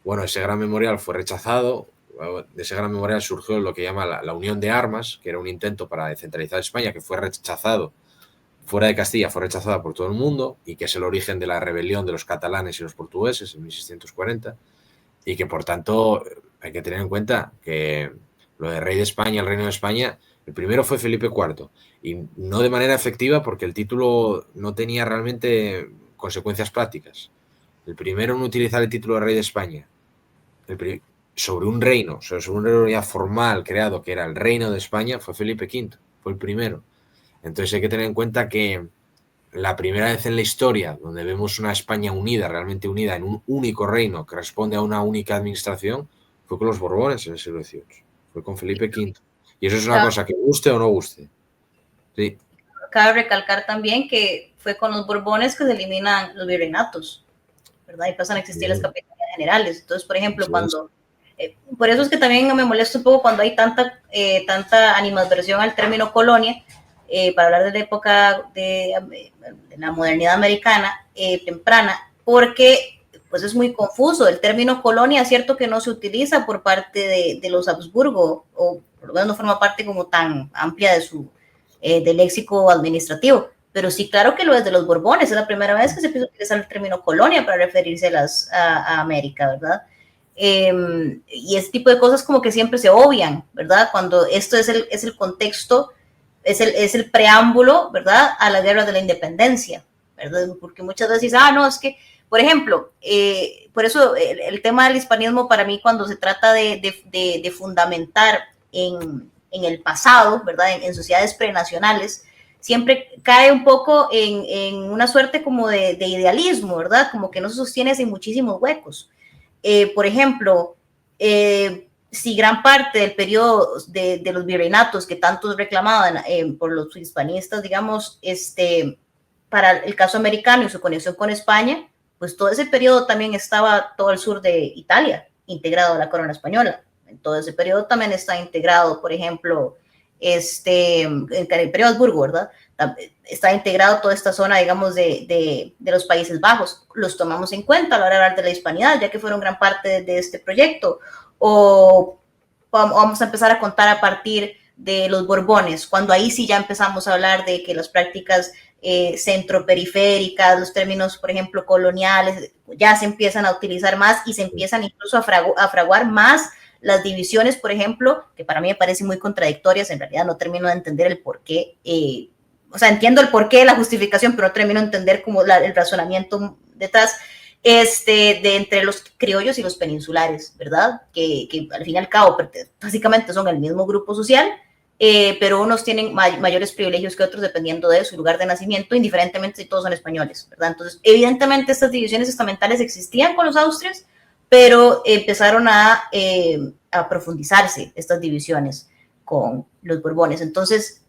Bueno, ese gran memorial fue rechazado. De ese gran memorial surgió lo que llama la Unión de Armas, que era un intento para descentralizar España, que fue rechazado fuera de Castilla, fue rechazada por todo el mundo y que es el origen de la rebelión de los catalanes y los portugueses en 1640 y que por tanto hay que tener en cuenta que lo de rey de España, el reino de España, El primero fue Felipe IV, y no de manera efectiva porque el título no tenía realmente consecuencias prácticas. El primero en utilizar el título de rey de España sobre un reino, sobre un reino ya formal creado, que era el Reino de España, fue Felipe V, fue el primero. Entonces hay que tener en cuenta que la primera vez en la historia donde vemos una España unida, realmente unida, en un único reino que responde a una única administración, fue con los Borbones en el siglo XVIII, fue con Felipe V. Y eso es una cosa que guste o no guste. Sí. Cabe recalcar también que fue con los Borbones que se eliminan los virreinatos, ¿verdad? Y pasan a existir las capitanías generales. Entonces, por ejemplo, cuando... por eso es que también me molesta un poco cuando hay tanta animadversión al término colonia, para hablar de la época de la modernidad americana temprana, porque pues es muy confuso. El término colonia es cierto que no se utiliza por parte de los Habsburgo, o por lo menos no forma parte como tan amplia de su del léxico administrativo, pero sí, claro que lo es de los Borbones. Es la primera vez que se empieza a utilizar el término colonia para referirse a América, ¿verdad? Y ese tipo de cosas como que siempre se obvian, ¿verdad? Cuando esto es el contexto, es el preámbulo, ¿verdad? A la guerra de la independencia, ¿verdad? Porque muchas veces dicen, no, es que, por ejemplo, por eso el tema del hispanismo para mí cuando se trata de fundamentar en el pasado, ¿verdad? En sociedades prenacionales, siempre cae un poco en una suerte como de idealismo, ¿verdad? Como que no se sostiene sin muchísimos huecos. Por ejemplo, si gran parte del periodo de los virreinatos que tantos reclamaban por los hispanistas, digamos, para el caso americano y su conexión con España, pues todo ese periodo también estaba todo el sur de Italia integrado a la corona española. En todo ese periodo también está integrado, por ejemplo, en el periodo Habsburgo, ¿verdad? Está integrado toda esta zona, digamos, de los Países Bajos. Los tomamos en cuenta a la hora de hablar de la hispanidad, ya que fueron gran parte de este proyecto. O vamos a empezar a contar a partir de los Borbones, cuando ahí sí ya empezamos a hablar de que las prácticas centroperiféricas, los términos, por ejemplo, coloniales, ya se empiezan a utilizar más y se empiezan incluso a fraguar más las divisiones, por ejemplo, que para mí me parecen muy contradictorias. En realidad no termino de entender el por qué, o sea, entiendo el porqué de la justificación, pero no termino de entender como el razonamiento detrás, de entre los criollos y los peninsulares, ¿verdad? Que al fin y al cabo básicamente son el mismo grupo social, pero unos tienen mayores privilegios que otros dependiendo de su lugar de nacimiento, indiferentemente si todos son españoles, ¿verdad? Entonces, evidentemente estas divisiones estamentales existían con los austrias, pero empezaron a profundizarse estas divisiones con los Borbones. Entonces,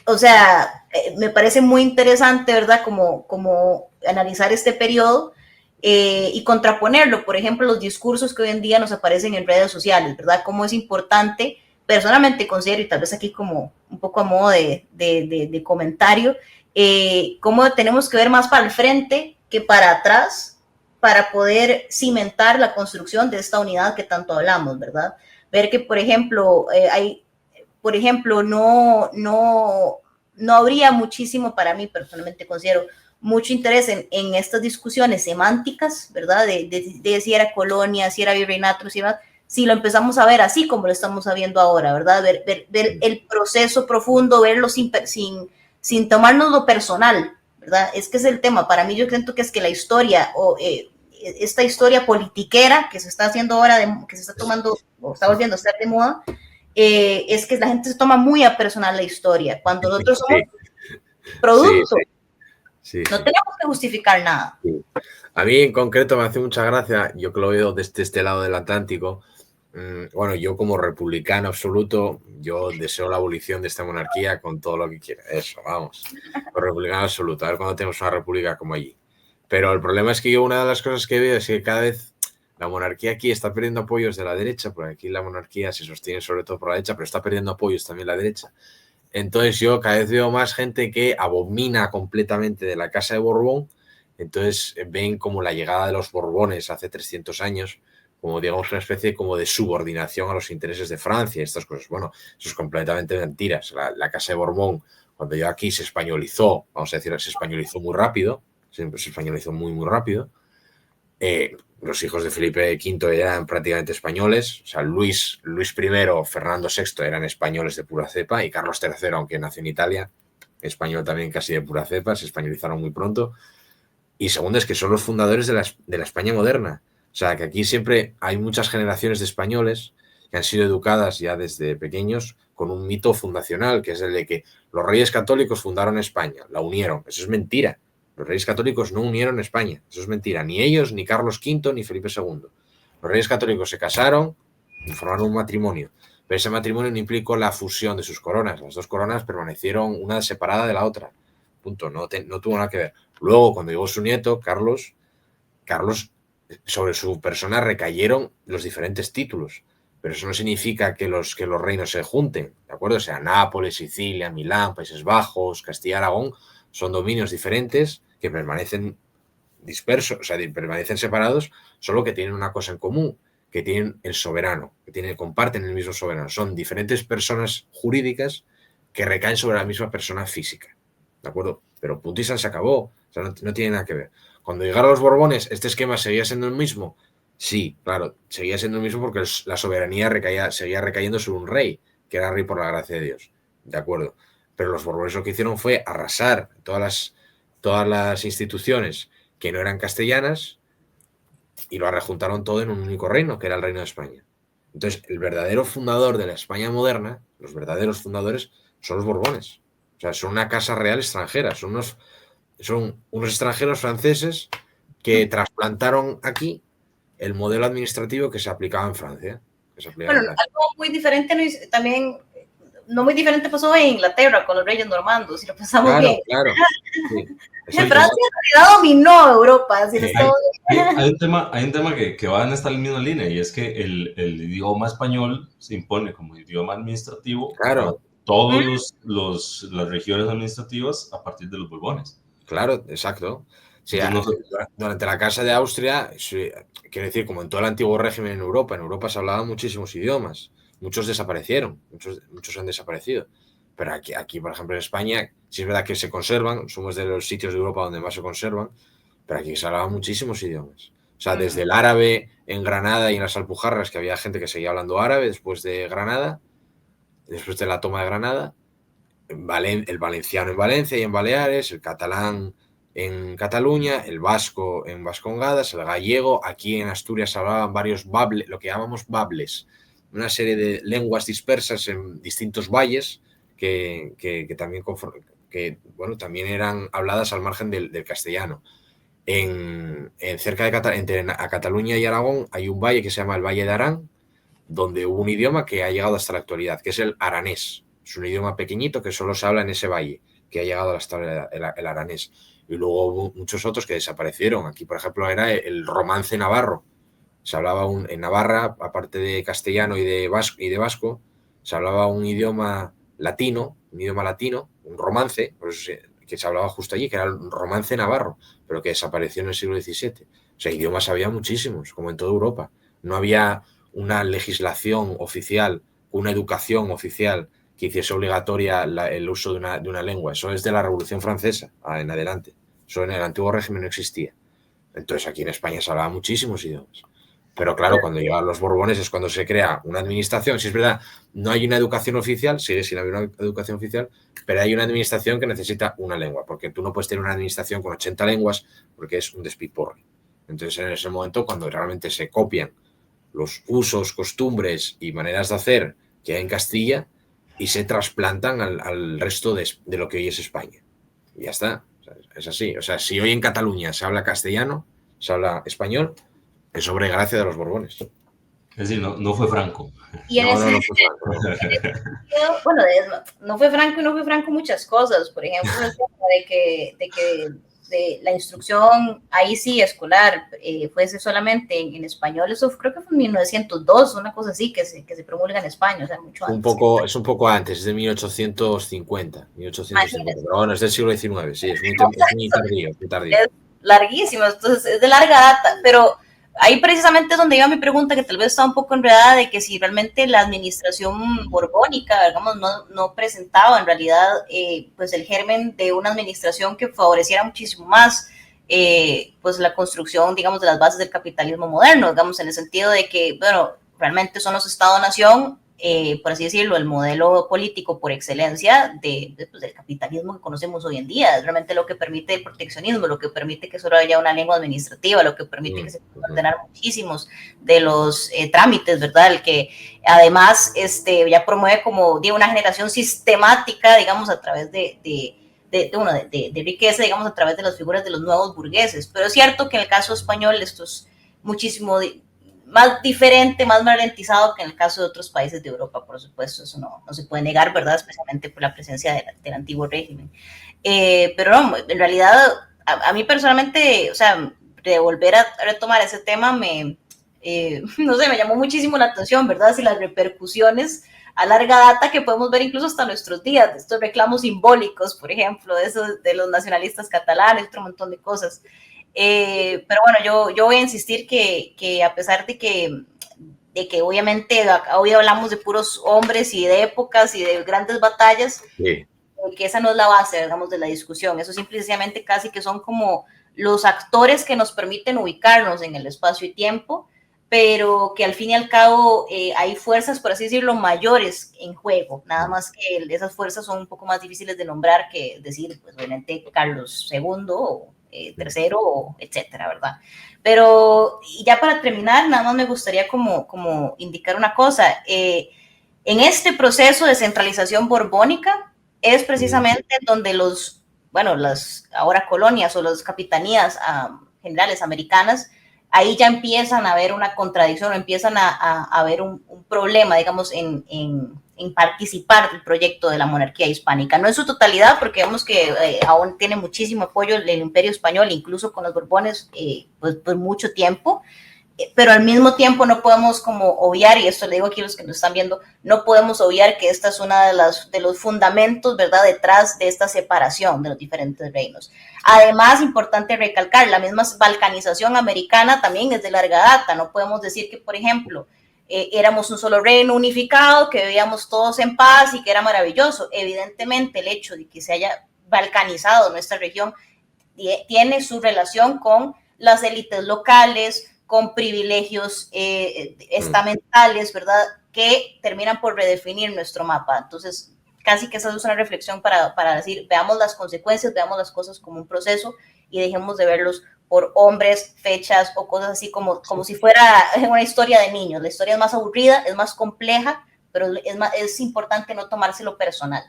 o sea, me parece muy interesante, ¿verdad? Como analizar este periodo y contraponerlo, por ejemplo, los discursos que hoy en día nos aparecen en redes sociales, ¿verdad? Cómo es importante, personalmente considero, y tal vez aquí como un poco a modo de comentario, cómo tenemos que ver más para el frente que para atrás para poder cimentar la construcción de esta unidad que tanto hablamos, ¿verdad? Ver que, por ejemplo, no habría muchísimo, para mí personalmente considero, mucho interés en estas discusiones semánticas, ¿verdad? De si era colonia, si era virreinato, si lo empezamos a ver así como lo estamos viendo ahora, ¿verdad? Ver el proceso profundo, verlo sin tomarnos lo personal, ¿verdad? Es que es el tema. Para mí yo creo que es que la historia esta historia politiquera que se está haciendo ahora, que se está tomando o está volviendo a estar de moda, es que la gente se toma muy a personal la historia, cuando nosotros somos producto. Sí. No tenemos que justificar nada. Sí. A mí en concreto me hace mucha gracia, yo que lo veo desde este lado del Atlántico, bueno, yo como republicano absoluto, yo deseo la abolición de esta monarquía con todo lo que quiera. Eso, vamos. Republicano absoluto. A ver cuándo tenemos una república como allí. Pero el problema es que yo una de las cosas que veo es que cada vez la monarquía aquí está perdiendo apoyos de la derecha, porque aquí la monarquía se sostiene sobre todo por la derecha, pero está perdiendo apoyos también la derecha. Entonces yo cada vez veo más gente que abomina completamente de la Casa de Borbón. Entonces ven como la llegada de los Borbones hace 300 años como, digamos, una especie como de subordinación a los intereses de Francia y estas cosas. Bueno, eso es completamente mentiras. La Casa de Borbón, cuando llegó aquí, se españolizó, vamos a decir, se españolizó muy rápido, se españolizó muy rápido. los hijos de Felipe V eran prácticamente españoles, o sea, Luis I, Fernando VI eran españoles de pura cepa, y Carlos III, aunque nació en Italia, español también casi de pura cepa, se españolizaron muy pronto. Y segundo es que son los fundadores de la España moderna. O sea, que aquí siempre hay muchas generaciones de españoles que han sido educadas ya desde pequeños con un mito fundacional, que es el de que los reyes católicos fundaron España, la unieron. Eso es mentira. Los reyes católicos no unieron España. Eso es mentira. Ni ellos, ni Carlos V, ni Felipe II. Los reyes católicos se casaron y formaron un matrimonio. Pero ese matrimonio no implicó la fusión de sus coronas. Las dos coronas permanecieron una separada de la otra. Punto. No tuvo nada que ver. Luego, cuando llegó su nieto, Carlos, sobre su persona recayeron los diferentes títulos. Pero eso no significa que los reinos se junten, ¿de acuerdo? O sea, Nápoles, Sicilia, Milán, Países Bajos, Castilla y Aragón son dominios diferentes que permanecen dispersos, o sea, permanecen separados, solo que tienen una cosa en común, que tienen el soberano, comparten el mismo soberano. Son diferentes personas jurídicas que recaen sobre la misma persona física, ¿de acuerdo? Pero punto y se acabó, o sea, no tiene nada que ver. Cuando llegaron los Borbones, ¿este esquema seguía siendo el mismo? Sí, claro, seguía siendo el mismo porque la soberanía seguía recayendo sobre un rey, que era rey por la gracia de Dios, ¿de acuerdo? Pero los Borbones lo que hicieron fue arrasar todas las instituciones que no eran castellanas y lo rejuntaron todo en un único reino, que era el Reino de España. Entonces, el verdadero fundador de la España moderna, los verdaderos fundadores, son los Borbones. O sea, son una casa real extranjera, son unos extranjeros franceses que trasplantaron aquí el modelo administrativo que se aplicaba en Francia. Bueno, algo muy diferente también, no muy diferente pasó en Inglaterra con los reyes normandos, si lo pensamos bien. Claro. Sí. Francia en realidad dominó Europa. Si hay un tema que va en esta misma línea, y es que el idioma español se impone como idioma administrativo para todas las regiones administrativas a partir de los Borbones. Claro, exacto. Sí, durante la Casa de Austria, quiero decir, como en todo el antiguo régimen en Europa se hablaban muchísimos idiomas. Muchos desaparecieron, muchos han desaparecido. Pero aquí, por ejemplo, en España, sí es verdad que se conservan, somos de los sitios de Europa donde más se conservan, pero aquí se hablaban muchísimos idiomas. O sea, desde el árabe en Granada y en las Alpujarras, que había gente que seguía hablando árabe después de Granada, después de la toma de Granada, el valenciano en Valencia y en Baleares, el catalán en Cataluña, el vasco en Vascongadas, el gallego. Aquí en Asturias hablaban varios bables, lo que llamamos bables, una serie de lenguas dispersas en distintos valles que también eran habladas al margen del castellano. Cerca de entre Cataluña y Aragón hay un valle que se llama el Valle de Arán, donde hubo un idioma que ha llegado hasta la actualidad, que es el aranés. Es un idioma pequeñito que solo se habla en ese valle, que ha llegado hasta el aranés. Y luego hubo muchos otros que desaparecieron. Aquí, por ejemplo, era el romance navarro. Se hablaba en Navarra, aparte de castellano y de vasco, se hablaba un idioma latino, un romance, que se hablaba justo allí, que era el romance navarro, pero que desapareció en el siglo XVII. O sea, idiomas había muchísimos, como en toda Europa. No había una legislación oficial, una educación oficial que hiciese obligatoria el uso de una lengua. Eso es de la Revolución Francesa en adelante. Eso en el antiguo régimen no existía. Entonces aquí en España se hablaba muchísimos idiomas. Pero claro, cuando llegan los Borbones es cuando se crea una administración. Si es verdad, no hay una educación oficial, sigue sin haber una educación oficial, pero hay una administración que necesita una lengua, porque tú no puedes tener una administración con 80 lenguas porque es un despiporre. Entonces en ese momento cuando realmente se copian los usos, costumbres y maneras de hacer que hay en Castilla y se trasplantan al resto de lo que hoy es España. Y ya está. O sea, es así. O sea, si hoy en Cataluña se habla castellano, se habla español, es sobre gracia de los Borbones. Es decir, no fue Franco. Y no fue Franco. Bueno, no fue Franco y no fue Franco muchas cosas. Por ejemplo, de que la instrucción ahí sí escolar fuese solamente en español. Eso creo que fue en 1902, una cosa así, que se promulga en España, o sea, mucho antes. Es un poco antes, es de 1850. Pero bueno, es del siglo XIX, sí, es muy tardío. Es larguísimo, entonces es de larga data, pero ahí precisamente es donde iba mi pregunta, que tal vez está un poco enredada, de que si realmente la administración borbónica, digamos, no presentaba en realidad pues el germen de una administración que favoreciera muchísimo más pues la construcción, digamos, de las bases del capitalismo moderno, digamos, en el sentido de que, bueno, realmente son los Estado-nación, por así decirlo, el modelo político por excelencia pues, del capitalismo que conocemos hoy en día. Es realmente lo que permite el proteccionismo, lo que permite que solo haya una lengua administrativa, lo que permite que se puedan ordenar muchísimos de los trámites, ¿verdad? El que además ya promueve como una generación sistemática, digamos, a través de riqueza, digamos, a través de las figuras de los nuevos burgueses. Pero es cierto que en el caso español esto es muchísimo más diferente, más ralentizado que en el caso de otros países de Europa, por supuesto, eso no se puede negar, ¿verdad? Especialmente por la presencia del antiguo régimen. Pero no, en realidad, a mí personalmente, o sea, de volver a retomar ese tema, no sé, me llamó muchísimo la atención, ¿verdad? Si las repercusiones a larga data que podemos ver incluso hasta nuestros días, de estos reclamos simbólicos, por ejemplo, de los nacionalistas catalanes, otro montón de cosas. Pero bueno, yo voy a insistir que a pesar de que obviamente hoy hablamos de puros hombres y de épocas y de grandes batallas, sí, que esa no es la base, digamos, de la discusión. Eso simplemente casi que son como los actores que nos permiten ubicarnos en el espacio y tiempo, pero que al fin y al cabo hay fuerzas, por así decirlo, mayores en juego. Nada más que esas fuerzas son un poco más difíciles de nombrar que decir, pues obviamente Carlos II o tercero, etcétera, ¿verdad? Pero ya para terminar, nada más me gustaría como indicar una cosa. En este proceso de centralización borbónica es precisamente donde las ahora colonias o las capitanías generales americanas, ahí ya empiezan a haber una contradicción, empiezan a haber un problema, digamos, en participar del proyecto de la monarquía hispánica. No en su totalidad, porque vemos que aún tiene muchísimo apoyo el Imperio Español, incluso con los Borbones, pues mucho tiempo, pero al mismo tiempo no podemos como obviar, y esto le digo aquí a los que nos están viendo, no podemos obviar que esta es una de los fundamentos, ¿verdad?, detrás de esta separación de los diferentes reinos. Además, importante recalcar, la misma balcanización americana también es de larga data. No podemos decir que, por ejemplo, éramos un solo reino unificado, que vivíamos todos en paz y que era maravilloso. Evidentemente, el hecho de que se haya balcanizado nuestra región tiene su relación con las élites locales, con privilegios estamentales, ¿verdad?, que terminan por redefinir nuestro mapa. Entonces, casi que esa es una reflexión para decir, veamos las consecuencias, veamos las cosas como un proceso y dejemos de verlos por hombres, fechas o cosas así como si fuera una historia de niños. La historia es más aburrida, es más compleja, pero es importante no tomárselo personal.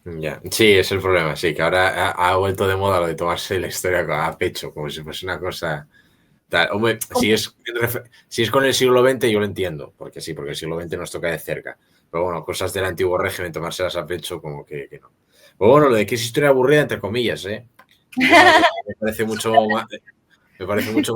Ya, sí, es el problema, sí, que ahora ha vuelto de moda lo de tomarse la historia a pecho, como si fuese una cosa... Hombre, si es con el siglo XX yo lo entiendo, porque sí, porque el siglo XX nos toca de cerca. Pero bueno, cosas del antiguo régimen, tomárselas a pecho, como que no. Pero bueno, lo de que es historia aburrida, entre comillas, me parece mucho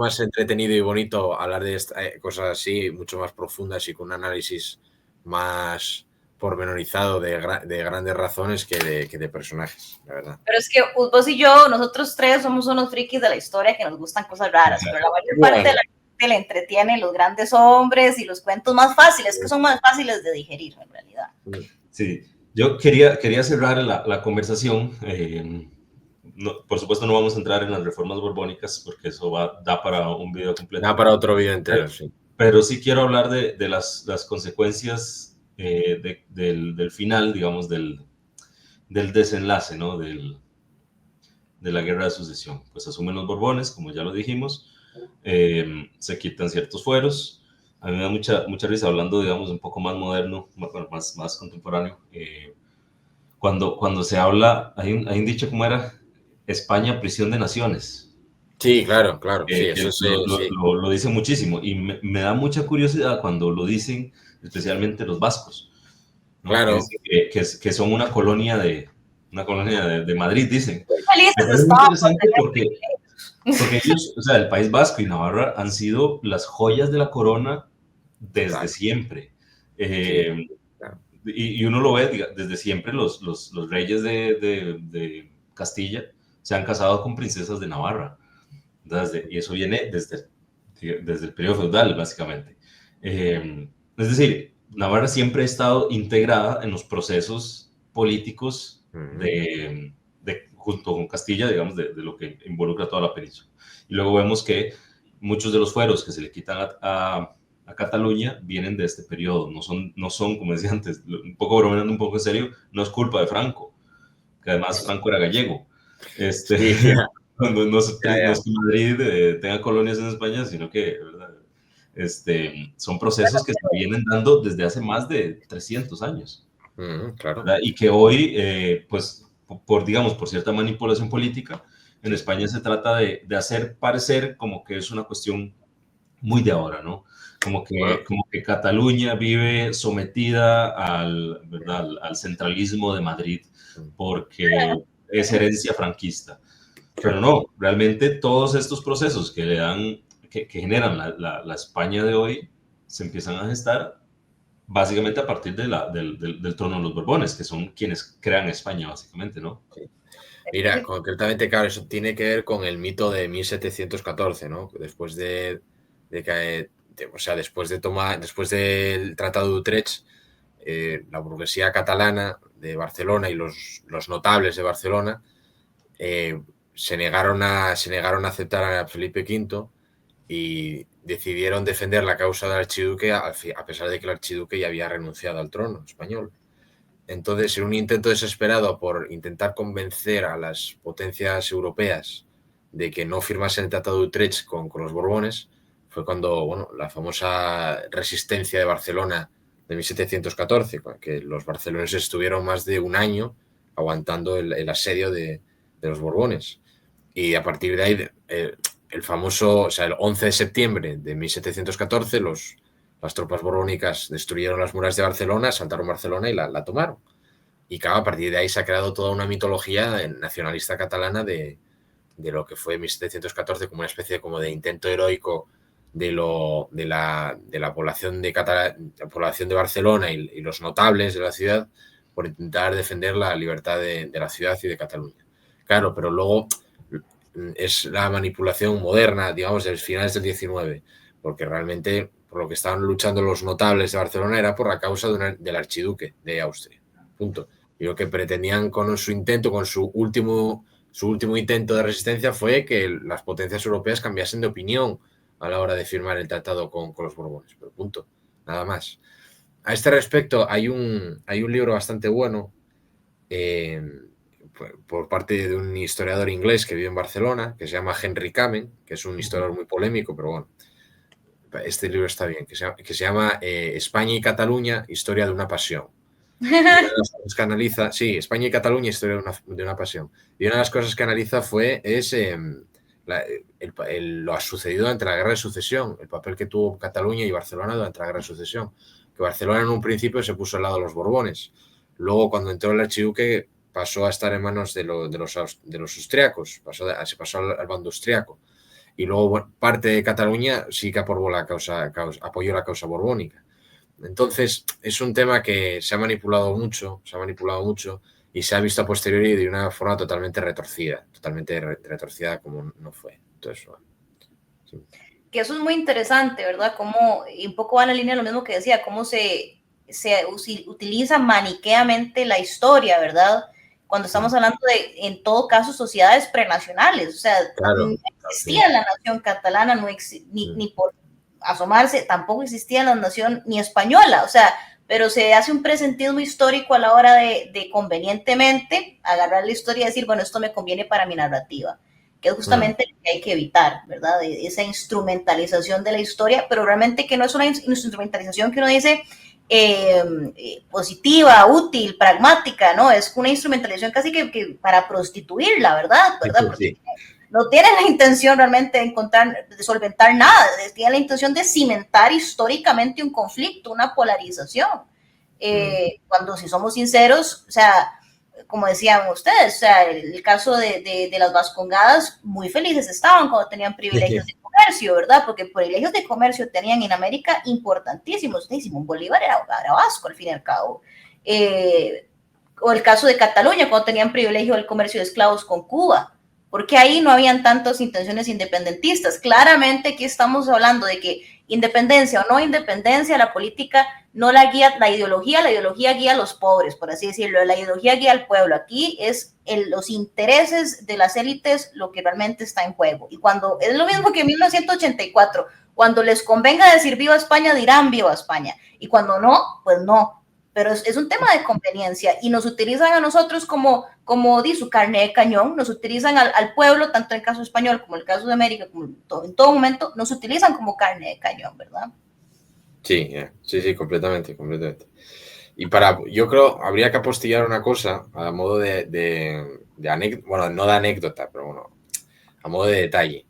más entretenido y bonito hablar de cosas así, mucho más profundas y con un análisis más pormenorizado de grandes razones que de personajes, la verdad. Pero es que vos y yo, nosotros tres somos unos frikis de la historia que nos gustan cosas raras, pero la mayor parte de la gente le entretiene los grandes hombres y los cuentos más fáciles, que son más fáciles de digerir en realidad. Sí, yo quería cerrar la conversación. Por supuesto no vamos a entrar en las reformas borbónicas porque eso da para un video completo. Da para otro video entero, sí. Pero sí quiero hablar de las consecuencias del final, digamos, del desenlace, ¿no? De la guerra de sucesión. Pues asumen los Borbones, como ya lo dijimos, se quitan ciertos fueros. A mí me da mucha risa hablando, digamos, un poco más moderno, bueno, más contemporáneo. Cuando se habla, hay un dicho, ¿cómo era? España, prisión de naciones. Sí, claro. Sí, eso lo dicen muchísimo y me da mucha curiosidad cuando lo dicen, especialmente los vascos, ¿no? Claro. Que son una colonia de Madrid, dicen. Es interesante porque ellos, o sea, el País Vasco y Navarra han sido las joyas de la corona desde siempre. Sí. Y uno lo ve, desde siempre los reyes de Castilla se han casado con princesas de Navarra. Y eso viene desde el periodo feudal, básicamente. Es decir, Navarra siempre ha estado integrada en los procesos políticos junto con Castilla, digamos, de lo que involucra toda la península. Y luego vemos que muchos de los fueros que se le quitan a Cataluña vienen de este periodo, no son, como decía antes, un poco bromeando, un poco en serio, no es culpa de Franco, que además Franco era gallego. Sí, ya. No es que Madrid tenga colonias en España, sino que, ¿verdad? Son procesos que se vienen dando desde hace más de 300 años. Claro. ¿Verdad? Y que hoy, pues, digamos, por cierta manipulación política, en España se trata de hacer parecer como que es una cuestión muy de ahora, ¿no? Como que Cataluña vive sometida ¿verdad? al centralismo de Madrid porque es herencia franquista. Pero no, realmente todos estos procesos que le dan, que generan la España de hoy, se empiezan a gestar básicamente a partir del trono de los Borbones, que son quienes crean España, básicamente, ¿no? Sí. Mira, concretamente, claro, eso tiene que ver con el mito de 1714, ¿no? Después después del Tratado de Utrecht, la burguesía catalana de Barcelona y los notables de Barcelona se negaron a aceptar a Felipe V y decidieron defender la causa del archiduque a pesar de que el archiduque ya había renunciado al trono español. Entonces, en un intento desesperado por intentar convencer a las potencias europeas de que no firmasen el Tratado de Utrecht con los Borbones, fue cuando, bueno, la famosa resistencia de Barcelona de 1714, que los barceloneses estuvieron más de un año aguantando el asedio de los Borbones. Y a partir de ahí, el 11 de septiembre de 1714, las tropas borbónicas destruyeron las murallas de Barcelona, asaltaron Barcelona y la tomaron. Y claro, a partir de ahí se ha creado toda una mitología nacionalista catalana de lo que fue 1714 como una especie de intento heroico de la población de Barcelona y los notables de la ciudad por intentar defender la libertad de la ciudad y de Cataluña. Claro, pero luego es la manipulación moderna, digamos, de finales del 19, porque realmente por lo que estaban luchando los notables de Barcelona era por la causa del archiduque de Austria. Punto. Y lo que pretendían con su último intento de resistencia fue que las potencias europeas cambiasen de opinión a la hora de firmar el tratado con los Borbones. Pero punto, nada más. A este respecto hay un libro bastante bueno por parte de un historiador inglés que vive en Barcelona, que se llama Henry Kamen, que es un historiador muy polémico, pero bueno, este libro está bien, que se llama España y Cataluña, historia de una pasión. Que analiza, sí, España y Cataluña, historia de una pasión. Y una de las cosas que analiza es lo sucedido durante la Guerra de Sucesión, el papel que tuvo Cataluña y Barcelona durante la Guerra de Sucesión. Que Barcelona en un principio se puso al lado de los Borbones. Luego, cuando entró el archiduque, pasó a estar en manos de los austriacos, se pasó al bando austriaco. Y luego parte de Cataluña sí que apoyó la causa borbónica. Entonces, es un tema que se ha manipulado mucho y se ha visto a posteriori de una forma totalmente retorcida como no fue. Entonces, bueno, sí. Que eso es muy interesante, ¿verdad? Como, y un poco va en la línea de lo mismo que decía, cómo se utiliza maniqueamente la historia, ¿verdad? Cuando estamos hablando de, en todo caso, sociedades prenacionales. O sea, claro, no existía la nación catalana, ni por asomarse, tampoco existía la nación ni española, o sea, pero se hace un presentismo histórico a la hora de convenientemente agarrar la historia y decir, bueno, esto me conviene para mi narrativa, que es justamente lo que hay que evitar, ¿verdad? Esa instrumentalización de la historia, pero realmente que no es una instrumentalización que uno dice positiva, útil, pragmática, ¿no? Es una instrumentalización casi que para prostituirla, ¿verdad? Porque no tienen la intención realmente de solventar nada, tienen la intención de cimentar históricamente un conflicto, una polarización. Cuando, si somos sinceros, o sea, como decían ustedes, o sea, el caso de las vascongadas, muy felices estaban cuando tenían privilegios de comercio, ¿verdad? Porque privilegios de comercio tenían en América importantísimos. Simón Bolívar era vasco, al fin y al cabo. O el caso de Cataluña, cuando tenían privilegio del comercio de esclavos con Cuba, porque ahí no habían tantas intenciones independentistas. Claramente aquí estamos hablando de que independencia o no independencia, la política no la guía la ideología guía a los pobres, por así decirlo, la ideología guía al pueblo. Aquí es los intereses de las élites lo que realmente está en juego. Y cuando es lo mismo que en 1984, cuando les convenga decir viva España, dirán viva España. Y cuando no, pues no. Pero es un tema de conveniencia y nos utilizan a nosotros como di su carne de cañón, nos utilizan al pueblo, tanto en el caso español como en el caso de América, como en todo momento, nos utilizan como carne de cañón, ¿verdad? Sí, completamente. Y yo creo, habría que apostillar una cosa a modo de anécdota, bueno, no de anécdota, pero bueno, a modo de detalle.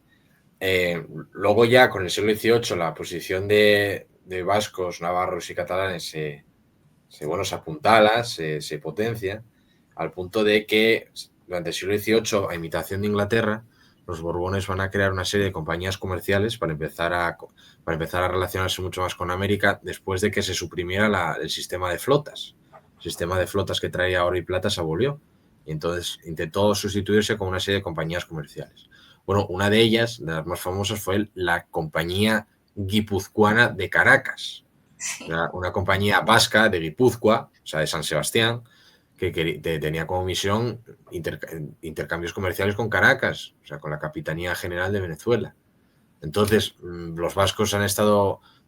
Luego ya con el siglo XVIII la posición de vascos, navarros y catalanes se apuntala, se potencia, al punto de que durante el siglo XVIII, a imitación de Inglaterra, los Borbones van a crear una serie de compañías comerciales para empezar a relacionarse mucho más con América después de que se suprimiera el sistema de flotas. El sistema de flotas que traía oro y plata se abolió y entonces intentó sustituirse con una serie de compañías comerciales. Bueno, una de ellas, de las más famosas, fue la Compañía Guipuzcoana de Caracas. Sí. Una compañía vasca de Guipúzcoa, o sea, de San Sebastián, que tenía como misión intercambios comerciales con Caracas, o sea, con la Capitanía General de Venezuela. Entonces, los vascos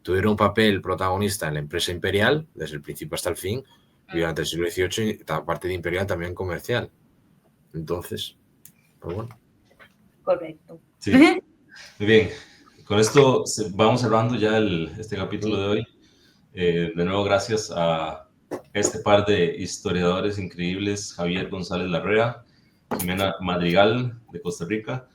tuvieron un papel protagonista en la empresa imperial, desde el principio hasta el fin, y durante el siglo XVIII, aparte de imperial, también comercial. Entonces, pues bueno. Correcto. Sí, muy bien. Con esto vamos cerrando ya este capítulo de hoy. De nuevo, gracias a este par de historiadores increíbles, Javier González Larrea, Jimena Madrigal de Costa Rica,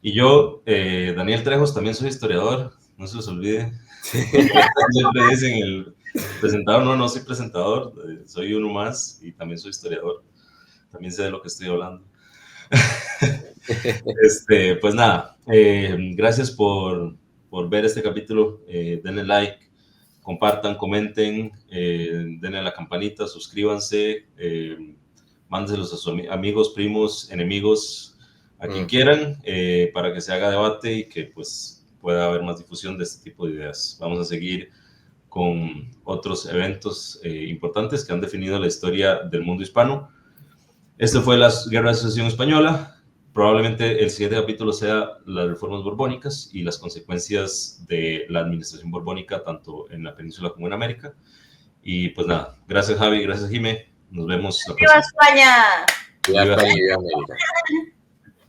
y yo, Daniel Trejos, también soy historiador, no se los olvide. Siempre dicen el presentador, no soy presentador, soy uno más y también soy historiador, también sé de lo que estoy hablando. Pues nada, gracias por ver este capítulo, denle like, compartan, comenten, denle a la campanita, suscríbanse, mándenselos a sus amigos, primos, enemigos, a quien quieran, para que se haga debate y que pues pueda haber más difusión de este tipo de ideas. Vamos a seguir con otros eventos importantes que han definido la historia del mundo hispano. Esto fue la Guerra de Sucesión Española. Probablemente el siguiente capítulo sea las reformas borbónicas y las consecuencias de la administración borbónica tanto en la península como en América. Y pues nada, gracias Javi, gracias Jime. Nos vemos la próxima. ¡Viva España! ¡Viva España y viva América!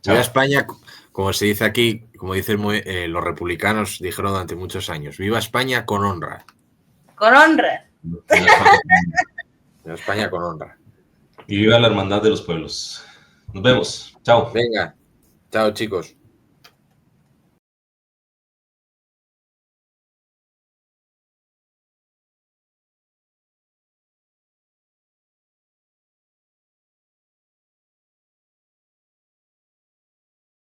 ¡Viva España! Como se dice aquí, como dicen los republicanos dijeron durante muchos años, ¡viva España con honra! ¡Con honra! ¡Viva España con honra! Y viva la hermandad de los pueblos. Nos vemos. Chao. Venga. Chao, chicos.